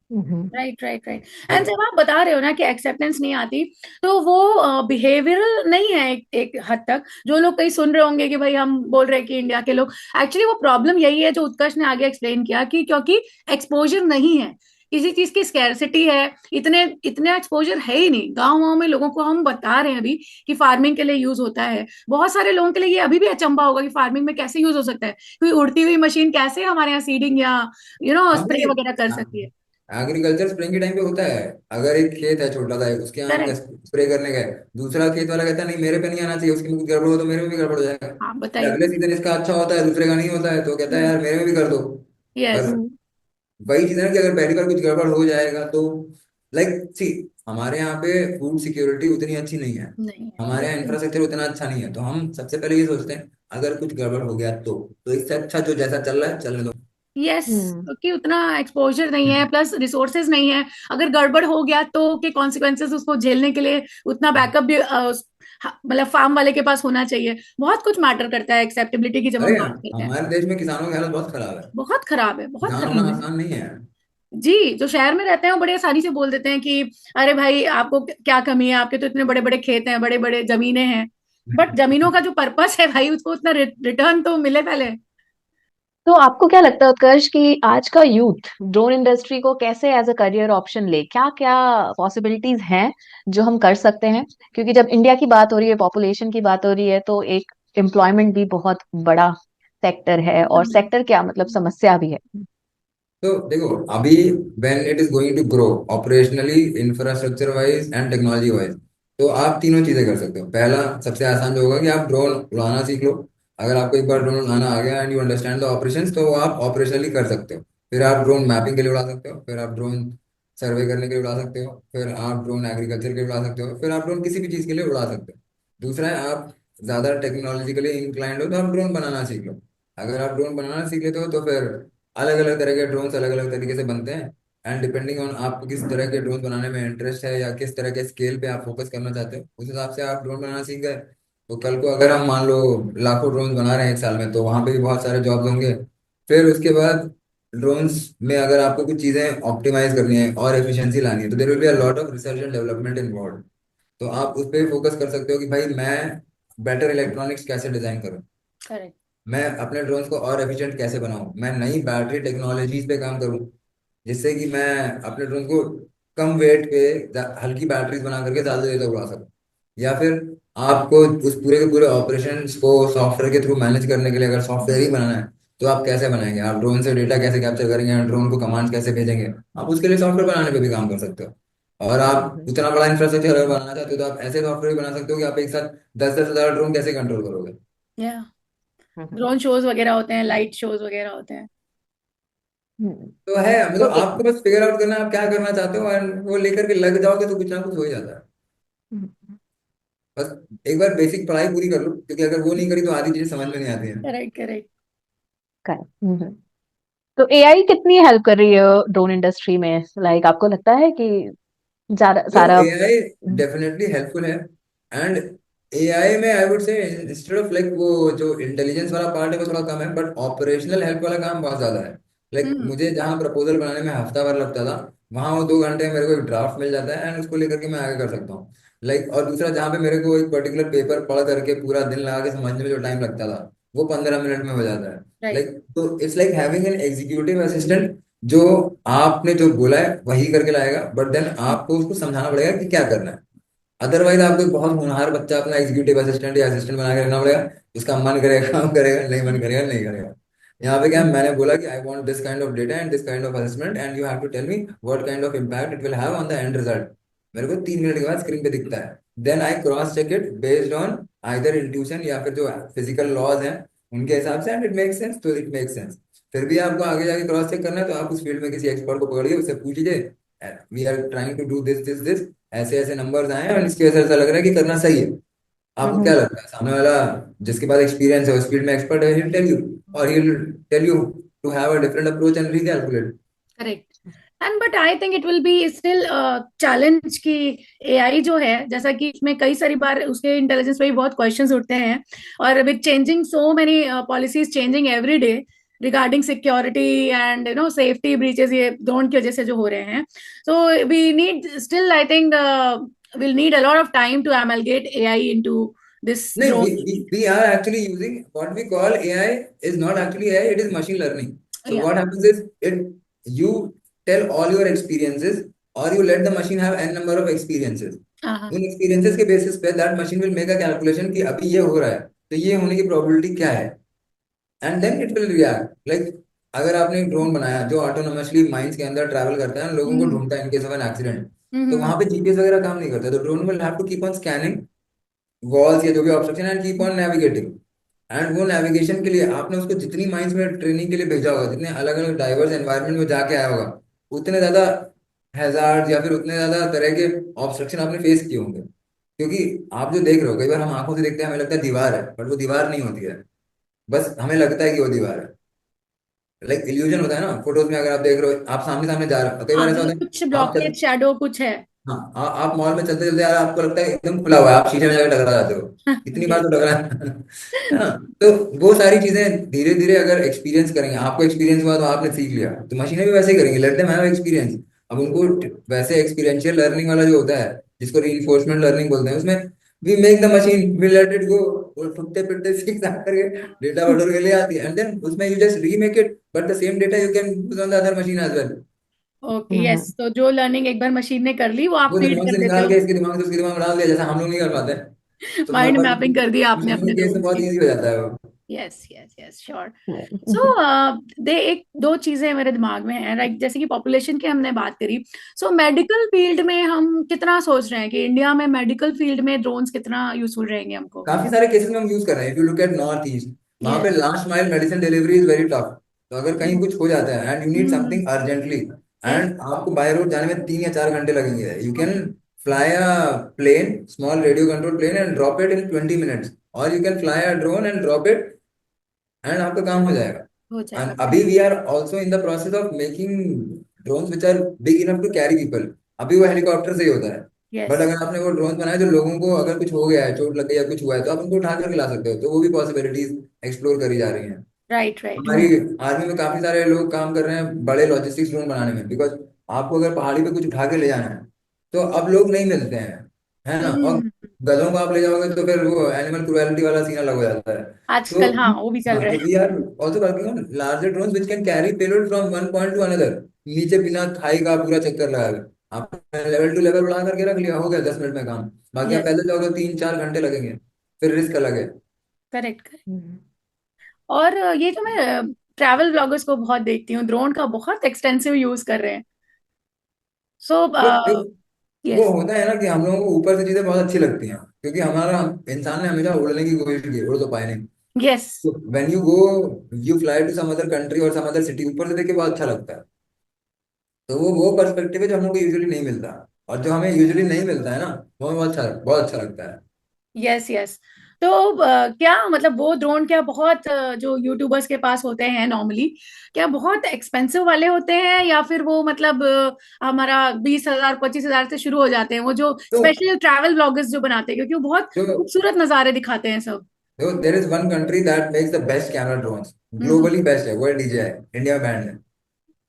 Right, right, right. And like जब आप बता रहे हो ना कि एक्सेप्टेंस नहीं आती, तो वो बिहेवियरल नहीं है एक हद तक। जो लोग कहीं सुन रहे होंगे कि भाई हम बोल रहे हैं कि इंडिया के लोग, एक्चुअली वो प्रॉब्लम यही है जो उत्कर्ष ने आगे एक्सप्लेन किया, कि क्योंकि एक्सपोजर नहीं है, किसी चीज की स्कैरसिटी है। इतने इतने एक्सपोजर है ही नहीं गाँव वाँव में लोगों को। हम बता रहे हैं अभी कि फार्मिंग के लिए यूज होता है, बहुत सारे लोगों के लिए ये अभी भी अचंभा होगा कि फार्मिंग में कैसे यूज हो सकता है, कोई उड़ती हुई मशीन कैसे हमारे यहाँ सीडिंग या हाँ स्प्रे भाई, वगैरह कर सकती है। एग्रीकल्चर स्प्रेइंग के टाइम पे होता है। अगर एक खेत है छोटा सा, उसके यहाँ हम करेक्ट। स्प्रे करने गए, दूसरा खेत वाला कहता है नहीं मेरे पे नहीं आना चाहिए, उसके में कुछ गड़बड़ हो तो मेरे में भी गड़बड़ हो जाएगा। हाँ, फिर बताइए। अगले सीजन इसका अच्छा होता है, दूसरे का नहीं होता है, तो कहता है यार मेरे में भी कर दो। यस। पर वही चीज है ना कि अगर पहली बार कुछ गड़बड़ हो जाएगा तो लाइक सी, हमारे यहाँ पे फूड सिक्योरिटी उतनी अच्छी नहीं है, नहीं है। हमारे यहाँ इंफ्रास्ट्रक्चर उतना अच्छा नहीं है, तो हम सबसे पहले ये सोचते हैं अगर कुछ गड़बड़ हो गया तो इससे अच्छा जो जैसा चल रहा है चलने दो। यस, क्योंकि उतना एक्सपोजर नहीं है, प्लस रिसोर्सेज नहीं है। अगर गड़बड़ हो गया तो के कॉन्सिक्वेंसेस उसको झेलने के लिए उतना बैकअप भी मतलब फार्म वाले के पास होना चाहिए। बहुत कुछ मैटर करता है एक्सेप्टेबिलिटी की जब अरे हम बात करते हैं। हमारे देश में किसानों की हालत बहुत खराब है, बहुत खराब है, बहुत किसान होना खराब है। आसान नहीं है। जी, जो शहर में रहते हैं वो बड़े आसानी से बोल देते हैं कि अरे भाई आपको क्या कमी है, आपके तो इतने बड़े बड़े खेत हैं, बड़े बड़े जमीनें हैं। बट जमीनों का जो पर्पस है भाई, उसको उतना रिटर्न तो मिले पहले। तो आपको क्या लगता है उत्कर्ष कि आज का यूथ ड्रोन इंडस्ट्री को कैसे एज अ करियर ऑप्शन ले, क्या क्या पॉसिबिलिटीज हैं जो हम कर सकते हैं? क्योंकि जब इंडिया की बात हो रही है, पॉपुलेशन की बात हो रही है, तो एक एम्प्लॉयमेंट भी बहुत बड़ा सेक्टर है, और सेक्टर क्या मतलब समस्या भी है। तो देखो अभी when it is going to grow operationally, infrastructure wise and technology wise, तो आप तीनों चीजें कर सकते हो। पहला सबसे आसान जो होगा कि आप ड्रोन उड़ाना सीख लो। अगर आपको एक बार ड्रोन उड़ाना आ गया and you understand the operations, तो वो आप ऑपरेशनली कर सकते हो। फिर आप ड्रोन मैपिंग के लिए उड़ा सकते हो, फिर आप ड्रोन सर्वे करने के लिए उड़ा सकते हो, फिर आप ड्रोन एग्रीकल्चर के लिए उड़ा सकते हो, फिर आप ड्रोन किसी भी चीज के लिए उड़ा सकते हो। दूसरा है आप ज्यादा टेक्नोलॉजिकली इंक्लाइंड हो तो आप ड्रोन बनाना सीख लो। अगर आप ड्रोन बनाना सीख लेते हो तो फिर अलग अलग तरह के ड्रोन्स अलग अलग तरीके से बनते हैं, एंड डिपेंडिंग ऑन आपको किस तरह के ड्रोन बनाने में इंटरेस्ट है या किस तरह के स्केल पे आप फोकस करना चाहते हो, उस हिसाब से आप ड्रोन बनाना सीख गए। तो कल को अगर हम मान लो लाखों ड्रोन बना रहे हैं एक साल में, तो वहां पे भी बहुत सारे जॉब्स होंगे। फिर उसके बाद ड्रोन्स में अगर आपको कुछ चीजें ऑप्टिमाइज करनी है और एफिशिएंसी लानी है, तो there will be a lot of research and development involve. तो आप उस पर फोकस कर सकते हो कि भाई मैं बेटर इलेक्ट्रॉनिक्स कैसे डिजाइन करूँ, करेक्ट। मैं अपने ड्रोन्स को और एफिशिएंट कैसे बनाऊं, मैं नई बैटरी टेक्नोलॉजीज पे काम करूं, जिससे कि मैं अपने ड्रोन को कम वेट पे हल्की बैटरीज बना करके ज्यादा देर तक उड़ा सकूं। या फिर आपको उस पूरे के पूरे ऑपरेशंस को सॉफ्टवेयर के थ्रू मैनेज करने के लिए अगर सॉफ्टवेयर ही बनाना है, तो आप कैसे बनाएंगे, आप ड्रोन से डेटा कैसे कैप्चर करेंगे, ड्रोन को कमांड कैसे भेजेंगे, आप उसके लिए सॉफ्टवेयर बनाने पे भी काम कर सकते हो। और आप उतना बड़ा इंफ्रास्ट्रक्चर अगर बनाना चाहते हो तो आप ऐसे सॉफ्टवेयर बना सकते हो कि आप एक साथ 10-10 हजार ड्रोन कैसे कंट्रोल करोगे। या ड्रोन शोज वगैरह होते हैं, लाइट शोज वगैरह होते हैं। तो है तो मतलब आपको बस फिगर आउट करना है आप क्या करना चाहते हो, एंड वो लेकर के लग जाओगे तो कुछ ना कुछ हो ही जाता है। बस एक बार बेसिक पढ़ाई पूरी कर लो, क्योंकि अगर वो नहीं करी तो आधी चीजें समझ में नहीं आती हैं। Correct, correct. करेक्ट। तो एआई कितनी हेल्प कर रही है ड्रोन इंडस्ट्री में? लाइक आपको लगता है कि ज्यादा देखो सारा एआई डेफिनेटली हेल्पफुल है, एंड एआई में आई वुड से इंस्टेड ऑफ लाइक वो जो इंटेलिजेंस वाला पार्ट है वो थोड़ा कम है, बट ऑपरेशनल हेल्प वाला काम बहुत ज्यादा है। लाइक हम्म। मुझे जहाँ प्रपोजल बनाने में हफ्ता भर लगता था, वहाँ वो 2 घंटे में मेरे को एक ड्राफ्ट मिल जाता है, एंड उसको लेकर के मैं आगे कर सकता हूँ। लाइक और दूसरा जहाँ पे मेरे को एक पर्टिकुलर पेपर पढ़ करके पूरा दिन लगा के समझने में जो टाइम लगता था, वो 15 मिनट में हो जाता है। राइट। लाइक तो it's like having an executive assistant जो आपने जो बोला है वही करके लाएगा, बट देन आपको उसको समझाना पड़ेगा कि क्या करना है। अदरवाइज आपको एक बहुत होनहार बच्चा अपना एग्जीक्यूटिव असिस्टेंट या असिस्टेंट बना के रखना पड़ेगा, जिसका मन करेगा काम करेगा, नहीं मन करेगा नहीं करेगा। यहाँ पे क्या है, मैंने बोला कि I want this kind of data and this kind of assessment and you have to tell me what kind of impact it will have on the end result. मेरे को 3 मिनट के बाद स्क्रीन पे दिखता है, then I cross check it based on either intuition या फिर जो फिजिकल लॉज हैं उनके हिसाब से, एंड इट मेक्स सेंस तो इट मेक्स सेंस। फिर भी आपको आगे जाके क्रॉस चेक करना है तो आप उस फील्ड में किसी एक्सपर्ट को पकड़िए, उससे पूछ लीजिए we are trying to do this this this, ऐसे ऐसे नंबर्स आए हैं और इसकी वजह से ऐसा लग रहा है कि करना सही है। आपको क्या लगता है, सामने वाला जिसके पास एक्सपीरियंस है उस फील्ड में एक्सपर्ट है, ही टेल यू, और he tell you to have a different approach and recalculate. Correct. And but I think it will be still challenge कि एआई जो है, जैसा कि इसमें कई सारी बार उसके इंटेलिजेंस पे भी बहुत क्वेश्चंस उठते हैं, और with changing so many policies changing every day regarding security and safety breaches, ये ड्रोन की वजह से जो हो रहे हैं, so we need still, I think will need a lot of time to amalgamate AI into this No, drone. we are actually using what we call AI is not actually AI, it is machine learning. So या what happens is you tell all your experiences or you let the machine have n number of experiences. हाँ उन experiences के basis पे that machine will make a calculation कि अभी ये हो रहा है तो ये होने की probability क्या है, and then it will react. Like अगर आपने एक ड्रोन बनाया जो ऑटोनोमसली माइंस के अंदर ट्रैवल करता है, लोगों को ढूंढता है in case of an accident, तो वहां पे जीपीएस वगैरह काम नहीं करता, तो drone will have to keep on scanning walls या जो भी obstruction and keep on navigating. And वो नेविगेशन के लिए आपने उसको जितनी माइंस में ट्रेनिंग के लिए भेजा होगा, जितने अलग अलग डाइवर्स एनवायरनमेंट में जाके आया होगा, उतने ज्यादा हैजार्ड या फिर उतने ज्यादा तरह के ऑब्स्ट्रक्शन आपने फेस किए होंगे। क्योंकि आप जो देख रहे हो, कई बार हम आंखों से देखते हैं, हमें लगता है दीवार है, बट वो दीवार नहीं होती है, बस हमें लगता है कि वो दीवार है। लाइक इल्यूजन होता है ना फोटोज में, अगर आप देख रहे हो, आप सामने सामने जा रहे हो, कई हाँ, बार ऐसा होता मतलब है कुछ आप चल ब्लॉकेज शैडो कुछ है। हाँ आप मॉल में चलते चलते यार आपको लगता है एकदम खुला हुआ है, आप शीशे में जाकर टकरा जाते हो, इतनी बार Yes. तो टकरा है ना। तो वो सारी चीजें धीरे धीरे अगर एक्सपीरियंस करेंगे, आपको एक्सपीरियंस हुआ तो आपने सीख लिया, तो मशीनें भी वैसे ही करेंगी, लेट देम हैव एक्सपीरियंस। अब उनको वैसे एक्सपीरियंशियल लर्निंग वाला जो होता है, जिसको रीइंफोर्समेंट लर्निंग बोलते हैं, उसमें we make the machine, we let it go, वो ठुकते पिटते सीख साख करके डेटा बटोर के ले आती है, एंड देन उसमें you just remake it, but the same data you can use on the other machine as well. Okay, yes, तो जो लर्निंग एक बार मशीन ने कर ली वो आप वो फीड दिमाग कर से देते निकाल हो। के इसके दिमाग से उसके दिमाग में डाल दिया, जैसा हम लोग नहीं कर पाते हैं। तो माइंड बट मैपिंग कर दिया आपने मशीन अपने के केस में ड्रोन्स बहुत की। इजी हो जाता है वो। Yes yes yes, sure. So they एक दो चीजें मेरे दिमाग में हैं, लाइक जैसे कि पॉपुलेशन की हमने बात करी, सो मेडिकल फील्ड में हम कितना सोच रहे हैं कि इंडिया में मेडिकल फील्ड में ड्रोन्स कितना यूजफुल रहेंगे हमको? काफी सारे केसेस में हम यूज कर रहे हैं, if you look at north east, वहां पे yes. Last mile medicine delivery is very tough. तो अगर कहीं कुछ हो जाता है and you need hmm. Something urgently, yes. And आपको बाय रोड जाने में 3 या 4 घंटे लगेंगे, you can okay. Fly a plane, small radio control plane, and drop it in 20 minutes, और you can fly a drone and drop it, and आपका काम हो जाएगा। हो And जाएगा। अभी we are also in the process of making drones which are big enough to carry people। अभी वो हेलीकॉप्टर से ही होता है, यस। बट अगर आपने वो ड्रोन बनाया जो लोगों को अगर कुछ हो गया है, चोट लग गई या कुछ हुआ है, तो आप उनको उठा कर ला सकते हो, तो वो भी पॉसिबिलिटीज एक्सप्लोर करी जा रही हैं। Right right. हमारी आर्मी में काफी सारे लोग काम कर रहे हैं बड़े लॉजिस्टिक्स ड्रोन बनाने में, बिकॉज आपको अगर पहाड़ी पे कुछ उठा के ले जाना है, तो अब लोग नहीं मिलते हैं, है ना, और हम्म। गधों को आप ले जाओगे तो फिर वो एनिमल क्रुएलिटी वाला सीन अलग हो जाता है। तो आजकल हाँ वो भी चल हाँ, रहे तो हैं। We are also working on larger drones which can carry payload from one point to another, नीचे बिना खाई का पूरा चक्कर लगा के आपने लेवल टू लेवल बढ़ा करके रख लिया, हो गया 10 मिनट में काम। बाकी आप यस। पैदल जाओगे 3-4 घंटे लगेंगे, फिर रिस्क अलग है। करेक्ट। और ये जो मैं ट्रैवल ब्लॉगर्स को बहुत देखती हूँ, ड्रोन का बहुत एक्सटेंसिव यूज कर रहे हैं। सो तो देखो, वो यस। होता है ना कि हम लोगों को ऊपर से चीजें बहुत अच्छी लगती हैं, क्योंकि हमारा इंसान ने हमेशा उड़ने की कोशिश की है, उड़ तो पाए नहीं। यस। तो when you go, you fly to some other country और सम अदर सिटी, ऊपर से देख के बहुत अच्छा लगता है। तो वो पर्सपेक्टिव है जो हम लोग को यूजुअली नहीं मिलता, और जो हमें यूजुअली नहीं मिलता है ना, वो हमें बहुत अच्छा लगता है। Yes yes. तो क्या मतलब वो ड्रोन क्या बहुत जो यूट्यूबर्स के पास होते हैं नॉर्मली, क्या बहुत एक्सपेंसिव वाले होते हैं, या फिर वो मतलब हमारा 20,000 25,000 से शुरू हो जाते हैं, वो जो तो स्पेशली ट्रैवल ब्लॉगर्स जो बनाते हैं, क्योंकि वो बहुत जो खूबसूरत नज़ारे दिखाते हैं सब। देखो, there is one country that makes the best camera drones, hmm. Globally best है, वो है DJI, इंडिया में बैंड है।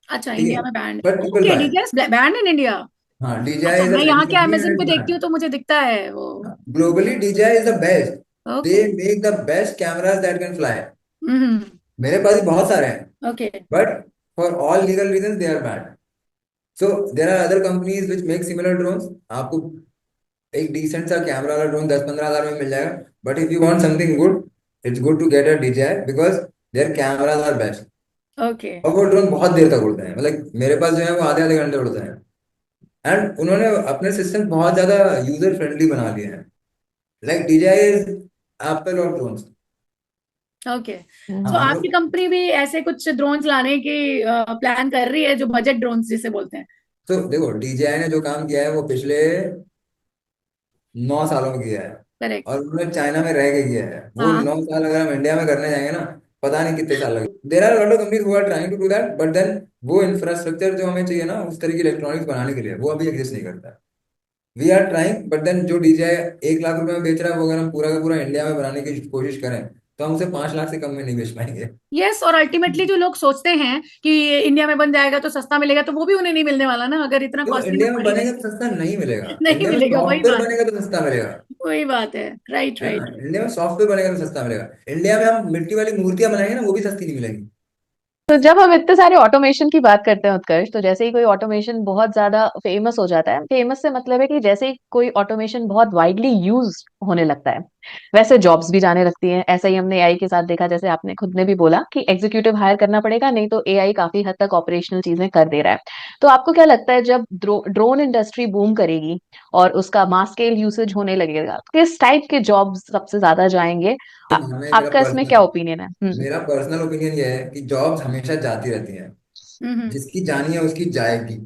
अच्छा, ठीक है, इंडिया में banned? But people okay, bye. DJ banned in India. हाँ, DJI अच्छा, इज अ मैं यहाँ चाइनीज के कंपनी एंड अमेजन पे इट्स देखती बैंड। हूँ तो मुझे दिखता है वो। Globally DJI is the best, they okay. make the best cameras that can fly। Hmm. मेरे पास भी बहुत सारे हैं, okay. But for all legal reasons they are bad. So there are other companies which make similar drones. आपको एक decent सा camera वाला ड्रोन 10-15 हजार में मिल जाएगा, but if you want something good, it's good to get a DJI because there cameras are best. Okay. और वो ड्रोन बहुत देर तक उड़ते हैं, मतलब मेरे पास जो है वो आधे आधे घंटे उड़ते हैं, एंड उन्होंने अपने सिस्टम बहुत ज्यादा यूजर फ्रेंडली बना लिए हैं। Like DJI is Apple of drones. Okay. So हाँ वो, आपकी कंपनी भी ऐसे कुछ ड्रोन्स लाने की प्लान कर रही है, जो बजट ड्रोन्स जिसे बोलते हैं? तो देखो DJI ने जो काम किया है वो पिछले 9 सालों में किया है, करेक्ट। और उन्होंने चाइना में रह के किया है। वो हाँ। 9 साल अगर हम इंडिया में करने जाएंगे ना, पता नहीं कितने साल लगे। There are lot of companies who are trying to do that, but then वो इंफ्रास्ट्रक्चर जो हमें चाहिए ना उस तरह की इलेक्ट्रॉनिक्स बनाने के लिए, वो अभी एग्जिस्ट नहीं करता। We are trying, but then जो DJI 1 लाख रुपए में बेच रहा है, वो अगर हम पूरा का पूरा इंडिया में बनाने की कोशिश करें तो हम उसे 5 लाख से कम में नहीं बेच पाएंगे। यस, और अल्टीमेटली जो लोग सोचते हैं कि ये इंडिया में बन जाएगा तो सस्ता मिलेगा, तो वो भी उन्हें नहीं मिलने वाला ना, अगर इतना तो कॉस्टली में इंडिया में पड़ी बनेगा रहेगी। तो सस्ता नहीं मिलेगा, नहीं इंडिया में मिलेगा, वही सॉफ्टवेयर बात है। बनेगा तो सस्ता मिलेगा। वही बात है। राइट, है ना, राइट। इंडिया में सॉफ्टवेयर बनेगा तो सस्ता मिलेगा। इंडिया में हम मिट्टी वाली मूर्तियां बनाएंगे ना, वो भी सस्ती नहीं मिलेंगी। तो जब हम इतने सारे ऑटोमेशन की बात करते हैं उत्कर्ष, तो जैसे ही कोई ऑटोमेशन बहुत ज्यादा फेमस हो जाता है, फेमस से मतलब है कि जैसे ही कोई ऑटोमेशन बहुत वाइडली यूज होने लगता है, वैसे जॉब्स भी जाने लगती हैं। ऐसा ही हमने एआई के साथ देखा, जैसे आपने खुद ने भी बोला कि एग्जीक्यूटिव हायर करना पड़ेगा, नहीं तो एआई काफी हद तक ऑपरेशनल चीजें कर दे रहा है। तो आपको क्या लगता है, जब ड्रोन इंडस्ट्री बूम करेगी और उसका मास स्केल यूसेज होने लगेगा, तो किस टाइप के जॉब्स सबसे ज्यादा जाएंगे? तो मानना है मेरा आपका इसमें क्या पर्सनल ओपिनियन है? मेरा पर्सनल ओपिनियन ये है कि जॉब्स हमेशा जाती रहती हैं। हम्म। जिसकी जानी है उसकी जाएगी।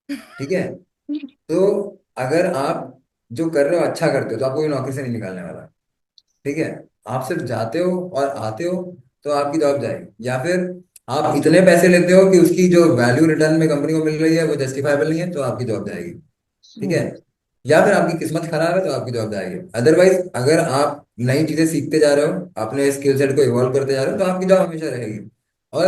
ठीक है। तो अगर आप जो कर रहे हो अच्छा करते हो तो आपको ये नौकरी से नहीं निकालने वाला। ठीक है। आप सिर्फ जाते हो और आते हो तो आपकी जॉब जाएगी, या फिर आप इतने पैसे लेते हो कि उसकी जो वैल्यू रिटर्न में कंपनी को मिल रही है वो जस्टिफाइबल नहीं है, तो आपकी जॉब जाएगी। ठीक है। हम्म। या फिर आपकी किस्मत खराब है तो आपकी जॉब जाएगी। अदरवाइज अगर आप नई चीजें सीखते जा रहे हो, अपने स्किल सेट को इवॉल्व करते जा रहे हो, तो आपकी जॉब हमेशा रहेगी। और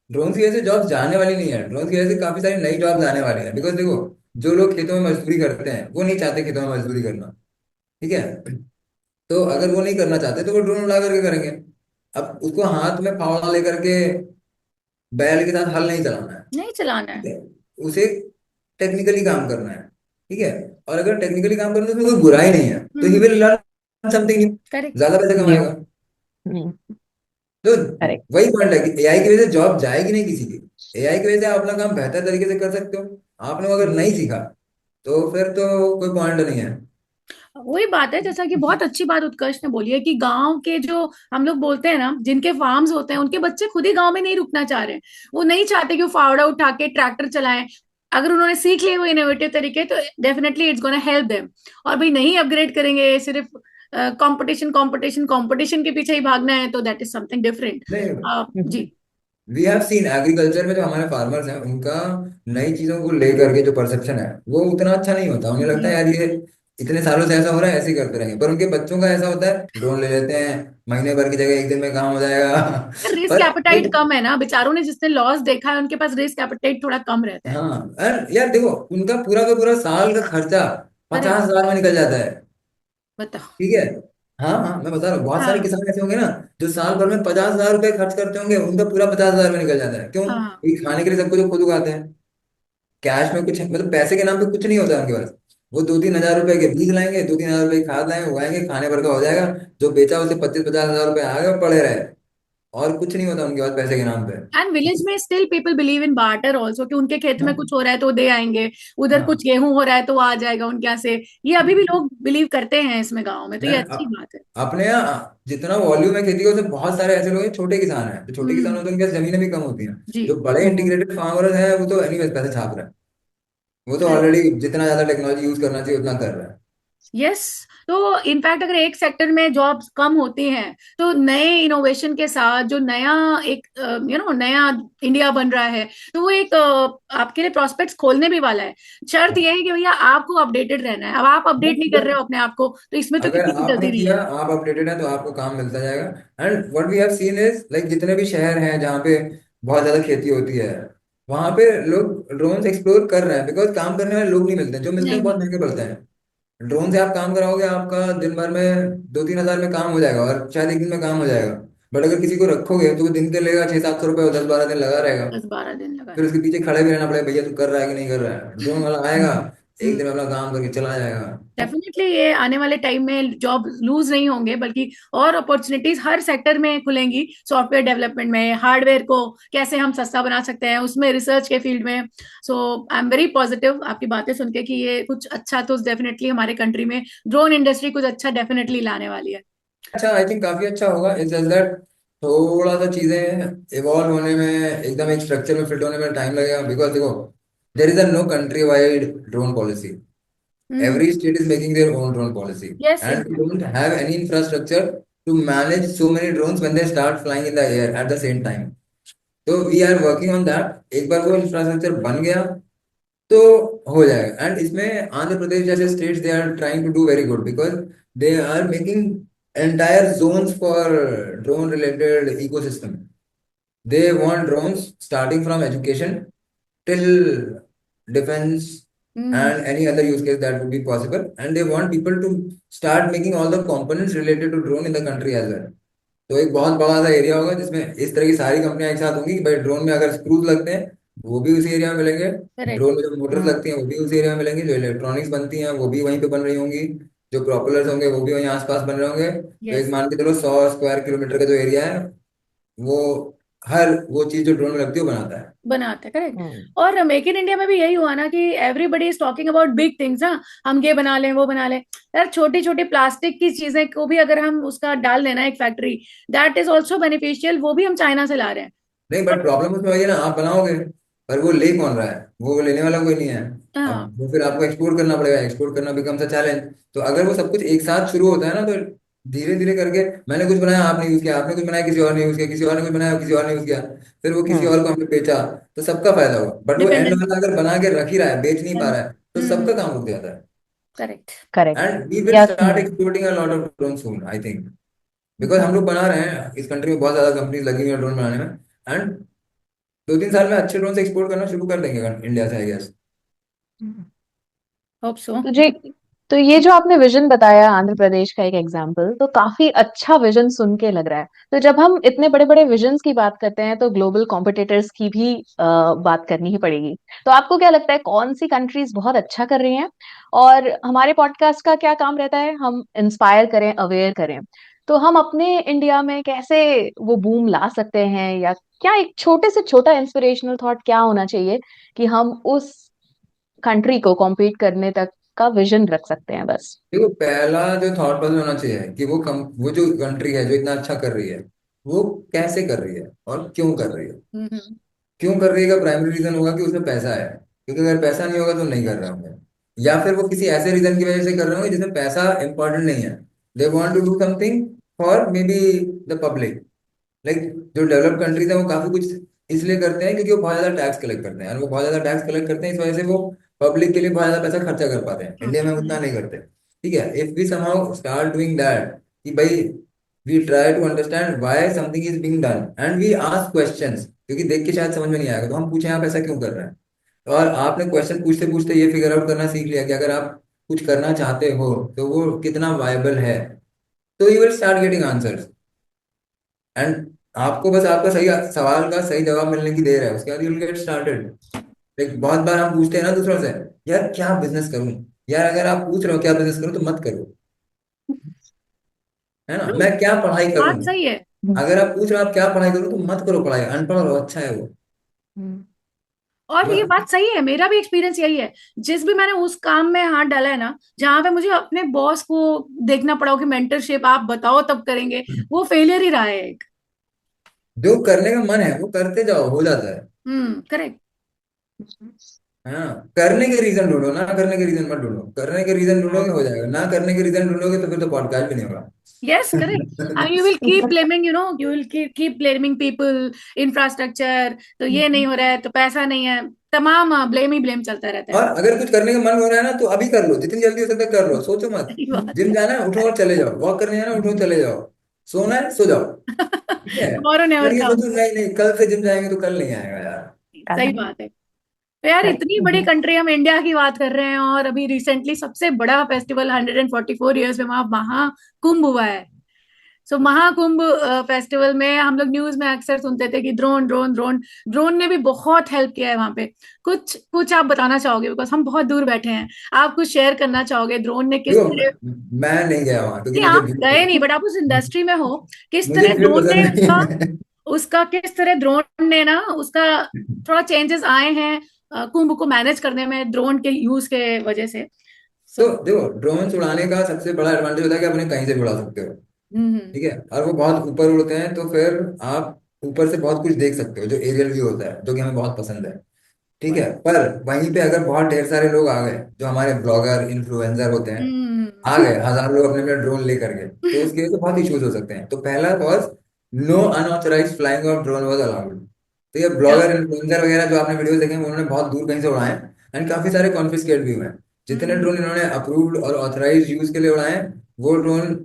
ड्रोन की वजह से जॉब जाने वाली नहीं है, ड्रोन की वजह से काफी सारी नई जॉब आने वाली है। बिकॉज देखो, जो लोग खेतों में मजदूरी करते हैं वो नहीं चाहते खेतों में मजदूरी करना। ठीक है। तो अगर वो नहीं करना चाहते तो वो ड्रोन उड़ा करके करेंगे। अब उसको हाथ में फावड़ा लेकर के बैल के साथ हल नहीं चलाना है। नहीं चलाना ठीक है। है। उसे टेक्निकली काम करना है। ठीक है। और अगर टेक्निकली काम करना है तो उसमें कोई बुराई नहीं है, तो he hmm. Will learn something new, correct. ज्यादा पैसे न्यू। कमाएगा। हम्म। तो करेक्ट। वही पॉइंट है कि एआई की वजह से जॉब जाएगी नहीं किसी की। एआई की वजह से आप अपना काम बेहतर तरीके से कर सकते हो। आपने अगर नहीं सीखा तो फिर तो कोई पॉइंट नहीं है। वही बात है, जैसा कि बहुत अच्छी बात उत्कर्ष ने बोली है कि गांव के जो हम लोग बोलते हैं ना, जिनके फार्म्स होते हैं, उनके बच्चे खुद ही गांव में नहीं रुकना चाह रहे हैं। वो नहीं चाहते कि वो फावड़ा उठा के ट्रैक्टर चलाएं। अगर उन्होंने सीख लिए वो इनोवेटिव तरीके, तो definitely it's gonna help them. और भाई नहीं अपग्रेड करेंगे, सिर्फ कंपटीशन कंपटीशन कंपटीशन के पीछे ही भागना है, तो दैट इज समथिंग डिफरेंट। नहीं, जी। वी हैव सीन एग्रीकल्चर में जो हमारे फार्मर्स हैं उनका नई चीजों को लेकर के जो परसेप्शन है वो उतना अच्छा नहीं होता। उन्हें लगता है यार ये इतने सालों से ऐसा हो रहा है, ऐसे ही करते रहेंगे। पर उनके बच्चों का ऐसा होता है, ड्रोन ले लेते हैं, महीने भर की जगह एक दिन में काम हो जाएगा। रिस्क पर एपेटाइट कम है ना, बेचारों ने जिसने लॉस देखा है उनके पास रिस्क एपेटाइट थोड़ा कम रहता है। हाँ, और यार देखो, उनका पूरा का पूरा साल का खर्चा अरे 50,000 में निकल जाता है। बताओ। ठीक है। हाँ हाँ, मैं बता रहा हूँ, बहुत सारे हाँ, किसान ऐसे होंगे ना जो साल भर में 50,000 रुपए खर्च करते होंगे, उनका पूरा 50,000 में निकल जाता है। क्यों? हाँ, ये खाने के लिए सब कुछ खुद उगाते हैं। कैश में कुछ मतलब पैसे के नाम पे कुछ नहीं होता है उनके पास। वो 2-3 हजार रुपए के बीज लाएंगे, 2-3 हजार रुपए की खाद लाएंगे, उगाएंगे, खाने भर का हो जाएगा। जो बेचा उसे 25-50 हजार रुपए आ गए और पड़े रहे। और कुछ नहीं होता उनके पास पैसे के नाम पे। एंड विलेज में still people believe in barter also, कि उनके खेत में कुछ हाँ हो रहा है तो वो दे आएंगे। उधर कुछ हाँ। गेहूं हो रहा है तो वो आ जाएगा उनके यहाँ से। ये अभी भी लोग बिलीव करते हैं इसमें गाँव में, तो मैं ये अच्छी बात है। अपने यहाँ जितना वॉल्यूम है खेती का, उसमें बहुत सारे ऐसे लोग हैं छोटे किसान हैं। जो छोटे किसान हम्म। होते हैं उनके पास जमीनें भी कम होती हैं। जी। जो बड़े हम्म। इंटीग्रेटेड फार्मर हैं वो तो एनीवेज पैसे छाप रहे हैं। वो तो करेक्ट। ऑलरेडी जितना ज्यादा टेक्नोलॉजी यूज करना चाहिए उतना कर रहे हैं। यस। तो इनफैक्ट अगर एक सेक्टर में जॉब्स कम होती हैं, तो नए इनोवेशन के साथ जो नया एक नया इंडिया बन रहा है, तो वो एक आपके लिए प्रोस्पेक्ट्स खोलने भी वाला है। शर्त यह है कि भैया आपको अपडेटेड रहना है। अब आप अपडेट नहीं कर रहे हो अपने आप को, तो इसमें तो अगर किसी की आपने गलती नहीं किया, है। आप अपडेटेड है, तो आपको काम मिलता जाएगा। And what we have seen is like जितने भी शहर हैं जहाँ पे बहुत ज्यादा खेती होती है, वहां पे लोग ड्रोन एक्सप्लोर कर रहे हैं। बिकॉज काम करने वाले लोग नहीं मिलते, जो मिलते हैं नहीं बहुत मिलता। महंगे पड़ते हैं। ड्रोन से आप काम कराओगे, आपका दिन भर में 2-3 हजार में काम हो जाएगा और शायद एक दिन में काम हो जाएगा। बट अगर किसी को रखोगे तो वो दिन के लेगा 600-700 रुपये और 10-12 दिन लगा रहेगा। 10-12 दिन फिर लगाएगा। उसके पीछे खड़े भी रहना पड़ेगा, भैया तू कर रहा है कि नहीं कर रहा है। ड्रोन वाला आएगा, एक हम्म। दिन में अपना काम करके चला जाएगा। डेफिनेटली ये आने वाले टाइम में जॉब लूज नहीं होंगे, बल्कि और अपॉर्चुनिटीज हर सेक्टर में खुलेंगी। सॉफ्टवेयर डेवलपमेंट में, हार्डवेयर को कैसे हम सस्ता बना सकते हैं उसमें, रिसर्च के फील्ड में। सो आई एम वेरी पॉजिटिव आपकी बातें सुन के कि ये कुछ अच्छा तो डेफिनेटली हमारे कंट्री में ड्रोन इंडस्ट्री कुछ अच्छा डेफिनेटली लाने वाली है। अच्छा, आई थिंक काफी अच्छा होगा। इट्स जस्ट दैट थोड़ा सा चीजें इवॉल्व होने में, एकदम एक स्ट्रक्चर में फिट होने में टाइम लगेगा। बिकॉज देखो, there is a no country wide drone policy. Hmm. Every state is making their own drone policy, yes, and we exactly. don't have any infrastructure to manage so many drones when they start flying in the air at the same time. तो we are working on that. एक बार वो infrastructure बन गया तो हो जाएगा। And इसमें आंध्र प्रदेश जैसे states they are trying to do very good because they are making entire zones for drone related ecosystem. They want drones starting from education till defense hmm. and any other use case that would be possible. And they want people to start making all the components related to drone in the country as well. तो एक बहुत बड़ा सा area होगा जिसमें इस तरह की सारी कंपनियां एक साथ होंगी कि भाई ड्रोन में अगर स्क्रूज लगते हैं वो भी उसी एरिया में मिलेंगे, करेक्ट। ड्रोन में जो मोटर्स हम्म। लगती हैं वो भी उसी एरिया में मिलेंगी, जो इलेक्ट्रॉनिक्स बनती हैं वो भी वहीं पे बन रही होंगी, जो प्रोपेलर्स होंगे वो भी वहीं आसपास बन रहे होंगे। तो एक यस। मान के चलो 100 स्क्वायर किलोमीटर का जो एरिया है वो हर वो चीज जो ड्रोन में लगती है वो बनाता है। बनाते करेक्ट। हम्म। और मेक इन इंडिया में भी यही हुआ ना कि everybody is talking about big things. हाँ, हम ये बना लें वो बना लें। यार छोटी छोटी प्लास्टिक की चीजें को भी अगर हम उसका डाल लेना एक factory, that is also beneficial, वो भी हम चाइना से ला रहे हैं। नहीं बट प्रॉब्लम उसमें वही है ना, आप बनाओगे पर वो ले कौन रहा है, वो लेने वाला कोई नहीं है। हाँ। अब वो फिर आपको एक्सपोर्ट करना पड़ेगा, एक्सपोर्ट करना बिकम्स अ चैलेंज। तो अगर वो सब कुछ एक साथ शुरू होता है ना तो धीरे धीरे करके मैंने कुछ बनाया आपने यूज किया, आपने कुछ बनाया किसी और ने यूज किया, किसी और ने कुछ बनाया किसी और ने यूज किया, फिर वो किसी हम्म। और को हमने बेचा, तो सबका फायदा हुआ। बट वो एंड डिपेंडेंस। वाला अगर बना के रख ही रहा है, बेच नहीं पा रहा है, तो सबका काम रुक जाता है। Correct. Correct. And we will या start exporting a lot of drone soon I think, because हम लोग बना रहे हैं, इस कंट्री में बहुत ज्यादा कंपनीज लगी हुई है ड्रोन बनाने में। एंड 2-3 साल में अच्छे ड्रोन से एक्सपोर्ट करना शुरू कर देंगे इंडिया से आई गेस। Hope so. तुझे तो ये जो आपने विजन बताया आंध्र प्रदेश का एक एग्जाम्पल, तो काफी अच्छा विजन सुन के लग रहा है। तो जब हम इतने बड़े बड़े विजन्स की बात करते हैं तो ग्लोबल कॉम्पिटिटर्स की भी बात करनी ही पड़ेगी। तो आपको क्या लगता है कौन सी कंट्रीज बहुत अच्छा कर रही हैं, और हमारे पॉडकास्ट का क्या काम रहता है, हम इंस्पायर करें, अवेयर करें। तो हम अपने इंडिया में कैसे वो बूम ला सकते हैं, या क्या एक छोटे से छोटा इंस्पिरेशनल थॉट क्या होना चाहिए कि हम उस कंट्री को कॉम्पीट करने तक का विजन रख सकते हैं बस। देखो पहला जो थॉट प्रोसेस होना चाहिए कि वो जो कंट्री है जो इतना अच्छा कर रही है वो कैसे कर रही है और क्यों कर रही है। हम्म। क्यों कर रही है का प्राइमरी रीजन होगा कि उसमें पैसा है, क्योंकि अगर पैसा नहीं होगा तो नहीं कर रहे होंगे। या फिर वो किसी ऐसे रीजन की वजह से कर रहे होंगे जिसमें पैसा इंपॉर्टेंट नहीं है, they want to do something for maybe the public. Like जो डेवलप्ड कंट्रीज है वो काफी कुछ इसलिए करते हैं क्योंकि वो बहुत ज्यादा टैक्स कलेक्ट करते हैं, और वो बहुत ज्यादा टैक्स कलेक्ट करते हैं इस वजह से वो पब्लिक के लिए बहुत ज्यादा पैसा खर्चा कर पाते हैं। इंडिया में हम उतना नहीं करते। ठीक है, if we somehow start doing that कि भाई we try to understand why something is being done and we ask questions, क्योंकि देख के शायद समझ में नहीं आएगा तो हम पूछें आप ऐसा क्यों कर रहे हैं। और आपने क्वेश्चन पूछते पूछते ये फिगर आउट करना सीख लिया कि अगर आप कुछ करना चाहते हो तो वो कितना वायबल है, तो you will start getting answers. And आपको बस आपका सही सवाल का सही जवाब मिलने की देर है, उसके बाद you will get started. Like बहुत बार हम पूछते हैं ना दूसरों से, यार क्या बिजनेस करूं। यार अगर आप पूछ रहे हो क्या बिजनेस करूं तो मत करो, है ना। ट्रू। मैं क्या पढ़ाई करूं, बात सही है। अगर आप पूछ रहे हो आप क्या पढ़ाई करूं तो मत करो पढ़ाई, अनपढ़ रहो, अच्छा है वो। हम्म। और ये ब- बात सही है, मेरा भी एक्सपीरियंस यही है। जिस भी मैंने उस काम में हाथ डाला है ना जहां पे मुझे अपने बॉस को देखना पड़ा हो कि मेंटरशिप आप बताओ तब करेंगे, वो फेलियर ही रहा है एक। जो करने का मन है वो करते जाओ, हो जाता है। करेक्ट। हाँ, करने के रीजन ढूंढो, ना करने के रीजन मत ढूंढो। करने के रीजन ढूंढोगे हो जाएगा, ना करने के रीजन ढूंढोगे तो फिर तो पॉडकास्ट भी नहीं होगा। Yes correct. And you will keep blaming, you will keep blaming people, infrastructure, तो ये नहीं हो रहा है तो पैसा नहीं है, तमाम ब्लेम ही ब्लेम चलता रहता और है। अगर कुछ करने का मन हो रहा है ना तो अभी कर लो, जितनी जल्दी हो सकता है कर लो, सोचो मत। सही बात जिम है। जाना है उठो और चले जाओ, वॉक करने जाना है उठो चले जाओ, सोना है सो जाओ। ठीक है। टुमारो नेवर फिर ये कम्स। सोचो नहीं नहीं कल से जिम जाएंगे तो कल नहीं आएगा यार। सही बात है। तो यार इतनी बड़ी कंट्री, हम इंडिया की बात कर रहे हैं और अभी रिसेंटली सबसे बड़ा फेस्टिवल 144 ईयर्स में वहां महाकुंभ हुआ है। सो महाकुंभ फेस्टिवल में हम लोग न्यूज में अक्सर सुनते थे कि ड्रोन ड्रोन ड्रोन, ड्रोन ने भी बहुत हेल्प किया है वहां पे। कुछ कुछ आप बताना चाहोगे, बिकॉज हम बहुत दूर बैठे हैं। आप कुछ शेयर करना चाहोगे ड्रोन ने किस देखो तरह। मैं नहीं गया वहां क्योंकि नहीं मुझे आप भीड़, गए नहीं, बट आप उस इंडस्ट्री में हो। किस मुझे तरह भीड़ ड्रोन पसंद ने नहीं उसका है। उसका किस तरह ड्रोन ने ना उसका थोड़ा चेंजेस आए हैं कुंभ को मैनेज करने में ड्रोन के यूज के वजह से। तो सो देखो ड्रोन उड़ाने का सबसे बड़ा एडवांटेज होता है कि अपने कहीं से भी उड़ा सकते हो। हम्म। ठीक है, और वो बहुत ऊपर उड़ते हैं तो फिर आप ऊपर से बहुत कुछ देख सकते हो, जो एरियल व्यू होता है जो कि हमें बहुत पसंद है। ठीक है, पर वहीं पे अगर बहुत ढेर सारे लोग आ गए जो हमारे ब्लॉगर इन्फ्लुएंसर होते हैं, आ गए हजारों लोग अपने अपने ड्रोन लेकर के, तो उसकी वजह से बहुत इश्यूज हो सकते हैं। तो पहला was no unauthorized flying of drone was allowed. तो ये Yeah. ब्लॉगर इन्फ्लुएंसर वगैरह जो आपने वीडियोस देखे हैं, उन्होंने बहुत दूर कहीं से उड़ाए हैं, एंड काफी सारे कॉन्फिस्केट भी हुए हैं। जितने हम्म। ड्रोन इन्होंने अप्रूव्ड और ऑथराइज्ड यूज के लिए उड़ाए हैं, वो ड्रोन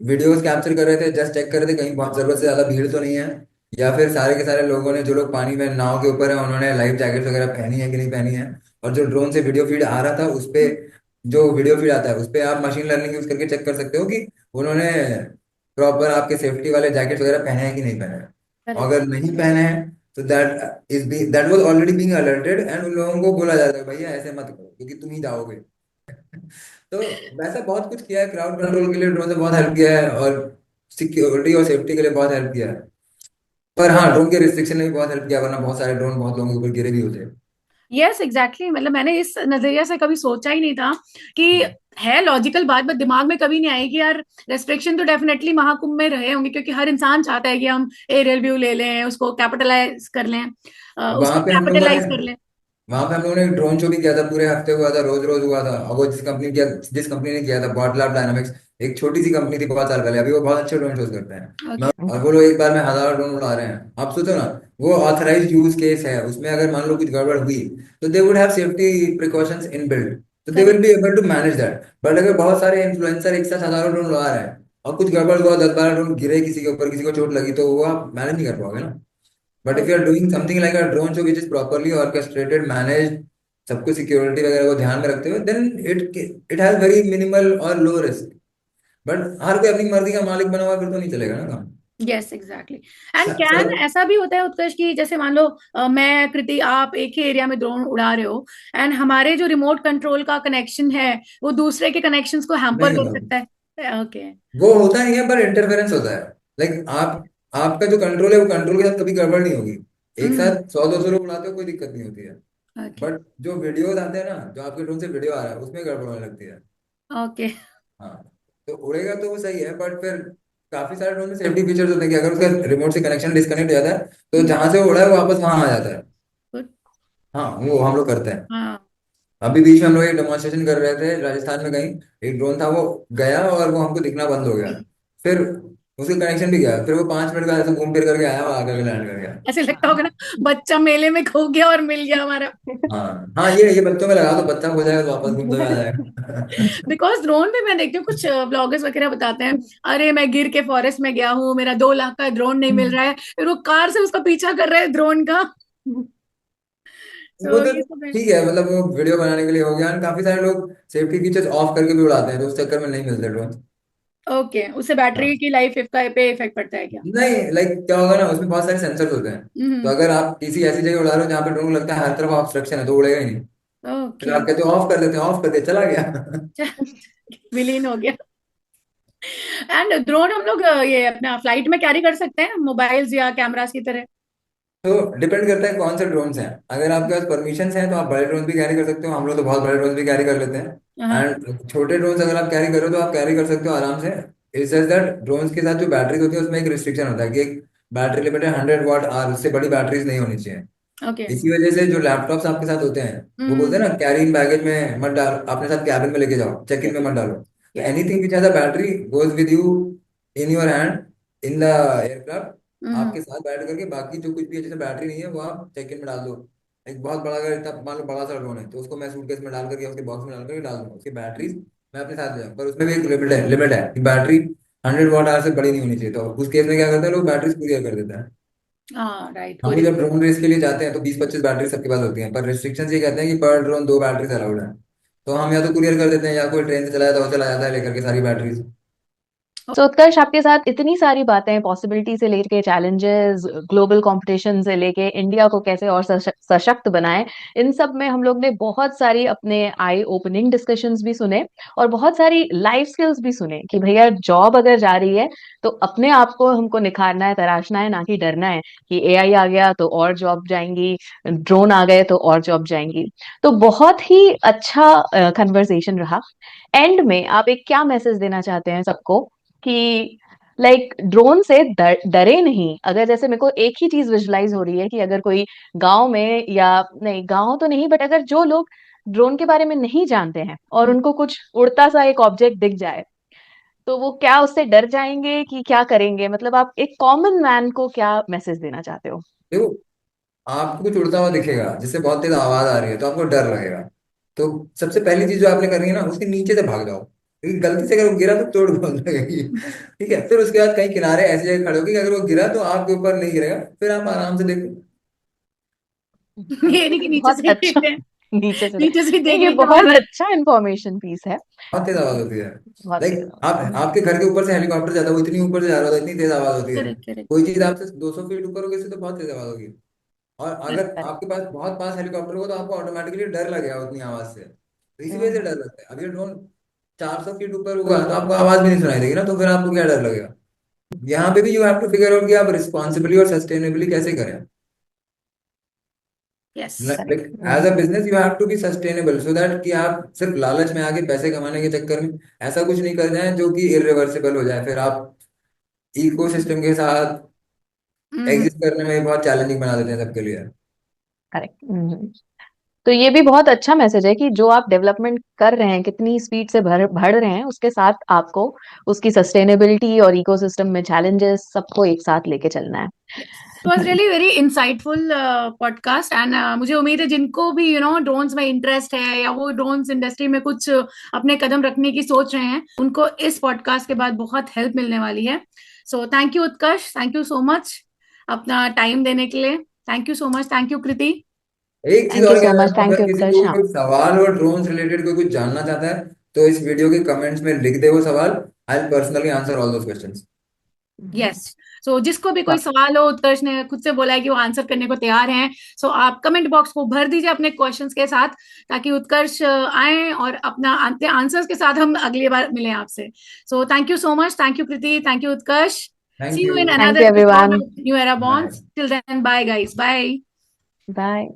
वीडियोस कैप्चर कर रहे थे, जस्ट चेक कर रहे थे कहीं बहुत जरूरत से ज्यादा भीड़ तो नहीं है, या फिर सारे के सारे लोगों ने, जो लोग पानी में नाव के ऊपर है, उन्होंने लाइफ जैकेट वगैरह पहनी है कि नहीं पहनी है। और जो ड्रोन से वीडियो फीड आ रहा था उस पे, जो वीडियो फीड आता है उस पे आप मशीन लर्निंग यूज करके चेक कर सकते हो कि उन्होंने प्रॉपर आपके सेफ्टी वाले जैकेट वगैरह पहने हैं कि नहीं पहने हैं। करेक्ट। अगर नहीं पहने हैं तो that was already being alerted, and उन लोगों को बोला जाता है भैया ऐसे मत करो क्योंकि तुम ही जाओगे। तो वैसा बहुत कुछ किया है, क्राउड कंट्रोल के लिए ड्रोन से बहुत हेल्प किया है, और सिक्योरिटी और सेफ्टी के लिए बहुत हेल्प किया है। पर हाँ, ड्रोन के रिस्ट्रिक्शन ने भी बहुत हेल्प किया, वरना बहुत सारे ड्रोन बहुत लोगों के ऊपर गिरे भी होते। यस एग्जैक्टली, मतलब मैंने इस नजरिए से कभी सोचा ही नहीं था कि है लॉजिकल बात, बट दिमाग में कभी नहीं आई कि यार रेस्ट्रिक्शन तो डेफिनेटली महाकुंभ में रहे होंगे, क्योंकि हर इंसान चाहता है कि हम एरियल व्यू ले लें, उसको कैपिटलाइज कर लें, उसको वहां पे हम लोगों ने कैपिटलाइज कर लें। वहां पे हम लोगों ने एक ड्रोन शो भी किया था, पूरे हफ्ते हुआ था, रोज रोज हुआ था। और वो जिस कंपनी ने किया था, बॉट लैब डायनामिक्स, एक छोटी सी कंपनी थी बहुत साल पहले, अभी वो बहुत अच्छे ड्रोन शोज करते हैं। ओके। और वो लोग एक बार में हजारों ड्रोन उड़ा रहे हैं। आप सोचो ना, वो ऑथराइज्ड यूज केस है, उसमें अगर मान लो कुछ गड़बड़ हुई तो they would have safety precautions in build, तो they will correct. Be able to manage that. But अगर बहुत सारे इन्फ्लुएंसर एक साथ हजारों ड्रोन उड़ा रहे हैं और कुछ गड़बड़ हुआ, 10-12 ड्रोन गिरे किसी के ऊपर, किसी को चोट लगी, तो वो आप मैनेज नहीं कर पाओगे ना। But if you are doing something like a drone show which is properly orchestrated, managed, सबको सिक्योरिटी वगैरह को ध्यान में रखते हुए, then it it has very minimal और लो रिस्क। बट हर कोई अपनी मर्जी का मालिक बना हुआ है, फिर तो नहीं चलेगा ना काम। Yes exactly. एंड कैन सब ऐसा भी होता है उत्कर्ष की, जैसे मान लो मैं कृति आप एक ही एरिया में ड्रोन उड़ा रहे हो, एंड हमारे जो रिमोट कंट्रोल का कनेक्शन है वो दूसरे के कनेक्शंस को हैम्पर नहीं कर होगा, सकता है। ओके। वो होता नहीं है, पर इंटरफेरेंस होता है। लाइक आप, आपका जो कंट्रोल है वो कंट्रोल के साथ कभी गड़बड़ नहीं होगी। एक हम्म। साथ 100-200 लोग उड़ाते हो, कोई दिक्कत नहीं होती है। ओके। बट जो वीडियोज आते हैं ना, जो आपके ड्रोन से वीडियो आ रहा है, उसमें गड़बड़ होने लगती है। ओके। हाँ, तो उड़ेगा तो वो सही है, बट फिर काफी सारे ड्रोन में सेफ्टी फीचर्स होते हैं कि अगर उसका रिमोट से कनेक्शन डिस्कनेक्ट हो जाता है, तो जहां से वो उड़ा है वो वापस वहां आ जाता है। गुड। हाँ, वो हम लोग करते हैं। हाँ। अभी बीच में हम लोग एक डेमोन्स्ट्रेशन कर रहे थे राजस्थान में कहीं, एक ड्रोन था, वो गया और वो हमको दिखना बंद हो गया। फिर उसका कनेक्शन भी गया, फिर वो 5 मिनट का ऐसे घूम फिर करके आया, वो आकर के लैंड कर गया। ऐसे लगता होगा ना, बच्चा मेले में खो गया और मिल गया हमारा। हाँ हाँ, ये बच्चों में लगा दो, बच्चा खो जाएगा तो वापस घूमते हुए आ जाएगा। बिकॉज ड्रोन पे मैं देखती हूँ कुछ ब्लॉगर्स वगैरह बताते हैं, अरे मैं गिर के फॉरेस्ट में गया हूँ, मेरा 2 लाख का ड्रोन नहीं मिल रहा है, फिर वो कार से उसका पीछा कर रहे हैं ड्रोन का। वो तो तो ये सब है। ठीक है, मतलब वो वीडियो बनाने के लिए हो गया, और काफी सारे लोग सेफ्टी फीचर्स ऑफ करके भी उड़ाते हैं, तो उस चक्कर में नहीं मिलते ड्रोन। ओके, उससे बैटरी की लाइफ का पे इफेक्ट पड़ता है क्या? नहीं, लाइक क्या होगा ना, उसमें बहुत सारे सेंसर्स होते हैं। तो हम्म। अगर आप किसी ऐसी जगह उड़ा रहे हो जहाँ पे ड्रोन को लगता है हर तरफ ऑब्स्ट्रक्शन है, तो उड़ेगा ही नहीं। फिर ओके। आप कहते हो ऑफ कर देते हैं, ऑफ कर दिया, चला गया। विलीन हो गया। एंड ड्रोन हम लोग ये अपना फ्लाइट में कैरी कर सकते हैं, मोबाइल्स या कैमरास की तरह? तो डिपेंड करता है कौन से ड्रोन्स हैं। अगर आपके पास परमिशन हैं तो आप बड़े ड्रोन भी कैरी कर सकते हो, हम लोग तो बहुत बड़े ड्रोन भी कैरी कर लेते हैं। हाँ। एंड छोटे ड्रोन्स अगर आप कैरी करो तो आप कैरी कर सकते हो आराम से। इट्स जस्ट दैट ड्रोन्स के साथ जो बैटरीज होती है उसमें एक रिस्ट्रिक्शन होता है कि एक बैटरी लिमिट है 100 वाट आवर, उससे बड़ी बैटरीज नहीं होनी चाहिए। ओके। इसी वजह से जो लैपटॉप्स आपके साथ होते हैं, वो बोलते हैं हम्म। ना कैरी इन बैगेज में मत डाल, अपने साथ कैबिन में लेके जाओ, चेक इन में मत डालो। तो yes. Anything which has a battery goes with you in your hand in the aircraft. Hmm. आपके साथ बैठ करके बाकी जो कुछ भी है, जैसे बैटरी नहीं है, वो आप चेक इन में डाल दो। एक बहुत बड़ा, अगर इतना मान लो बड़ा सा ड्रोन है, तो उसको मैं सूटकेस में डाल करके, उसके बॉक्स में डाल करके डाल दूंगा, उसकी बैटरीज मैं अपने साथ ले जाऊँ। पर उसमें भी एक लिमिट है कि बैटरी 100 वाट आवर से बड़ी नहीं होनी चाहिए। तो उस केस में क्या करते हैं लोग, बैटरीज कुरियर कर देते हैं। हाँ राइट, हम भी कोरियन। जब ड्रोन रेस के लिए जाते हैं तो 20-25 बैटरी सबके पास होती हैं, पर रिस्ट्रिक्शन ये कहते हैं कि पर ड्रोन 2 बैटरीज अलाउड है। तो हम या तो कुरियर कर देते हैं, या कोई ट्रेन से चला जाता है, वो चला जाता है लेकर के सारी बैटरीज। तो उत्कर्ष, आपके साथ इतनी सारी बातें, पॉसिबिलिटी से लेके चैलेंजेस, ग्लोबल कंपटीशन से लेके इंडिया को कैसे और सशक्त बनाएं, इन सब में हम लोग ने बहुत सारी अपने आई ओपनिंग डिस्कशंस भी सुने, और बहुत सारी लाइफ स्किल्स भी सुने कि भैया जॉब अगर जा रही है तो अपने आप को हमको निखारना है, तराशना है, ना कि डरना है कि एआई आ गया तो और जॉब जाएंगी, ड्रोन आ गए तो और जॉब जाएंगी। तो बहुत ही अच्छा कन्वर्सेशन रहा। एंड में आप एक क्या मैसेज देना चाहते हैं सबको कि लाइक ड्रोन से डरे नहीं? अगर जैसे मेरे को एक ही चीज विजुलाइज हो रही है कि अगर कोई गांव में, या नहीं गांव तो नहीं, बट अगर जो लोग ड्रोन के बारे में नहीं जानते हैं और उनको कुछ उड़ता सा एक ऑब्जेक्ट दिख जाए, तो वो क्या उससे डर जाएंगे कि क्या करेंगे? मतलब आप एक कॉमन मैन को क्या मैसेज देना चाहते हो? देखो, आपको कुछ उड़ता हुआ दिखेगा जिससे बहुत तेज आवाज आ रही है तो आपको डर लगेगा। तो सबसे पहली चीज जो आपने करनी है ना, उसके नीचे से भाग जाओ, क्योंकि गलती से अगर वो गिरा तो चोट बहुत लगेगी। ठीक है, फिर उसके बाद कहीं किनारे ऐसी जगह खड़े हो कि अगर वो गिरा तो आपके ऊपर नहीं गिरेगा, फिर आप आराम से देखो। ये नहीं कि नीचे बहुत से ही देख अच्छा। रहे हैं, नीचे से नीचे से ही नहीं, ये देखने के बहुत बाद। अच्छा इंफॉर्मेशन पीस है। बहुत तेज आवाज होती है। बहुत तेज लाइक आप, आवाज। आपके घर के ऊपर से हेलीकॉप्टर जाता है, वो इतनी ऊपर से जा रहा होता है, इतनी तेज आवाज होती है। Correct correct. कोई चीज आपसे 200 फीट ऊपर होगी, इससे तो बहुत तेज आवाज होगी। और अगर करेक्ट। आपके पास बहुत पास हेलीकॉप्टर होगा तो आपको ऑटोमेटिकली डर लगेगा उतनी आवाज से, तो इसी वजह से डर लगता है। अभी ड्रोन 400 फीट ऊपर होगा तो आपको आवाज भी नहीं सुनाई देगी ना, तो फिर आपको क्या डर लगेगा। यहाँ पे भी you have to figure out कि आप रिस्पॉन्सिबली और सस्टेनेबली कैसे करें। Yes. Like correct. As a business you have to be sustainable so that कि आप सिर्फ लालच में आके पैसे कमाने के चक्कर में ऐसा कुछ नहीं कर जाए जो कि इरिवर्सिबल हो जाए, फिर आप इकोसिस्टम के साथ एग्जिस्ट करने में बहुत चैलेंजिंग बना देते हैं सबके लिए। करेक्ट। तो ये भी बहुत अच्छा मैसेज है कि जो आप डेवलपमेंट कर रहे हैं, कितनी स्पीड से बढ़ रहे हैं, उसके साथ आपको उसकी सस्टेनेबिलिटी और इकोसिस्टम में चैलेंजेस सबको एक साथ लेके चलना है। It was really very insightful podcast and मुझे उम्मीद है जिनको भी ड्रोन्स में इंटरेस्ट है या वो ड्रोन्स इंडस्ट्री में कुछ अपने कदम रखने की सोच रहे हैं, उनको इस पॉडकास्ट के बाद बहुत हेल्प मिलने वाली है। So thank you Utkarsh, thank you so much अपना टाइम देने के लिए। Thank you so much, thank you Kriti. एक चीज थैंक यू और सो कहना मच। चाहूंगा, थैंक अगर यू किसी उत्कर्ष। को हाँ। कोई सवाल और ड्रोन से रिलेटेड कोई कुछ जानना चाहता है तो इस वीडियो के कमेंट्स में लिख दे वो सवाल। I will personally answer all those questions. Yes. So जिसको भी कोई सवाल हो, उत्कर्ष ने खुद से बोला है कि वो आंसर करने को तैयार हैं। सो आप कमेंट बॉक्स को भर दीजिए अपने क्वेश्चंस के साथ, ताकि उत्कर्ष आए और अपना आंसर्स के साथ हम अगली बार मिलें आपसे। So thank you so much, thank you Kriti, thank you Utkarsh. Thank see you. You in thank another you episode everyone. Of new era bye. Bonds. Till then, bye guys, bye. Bye.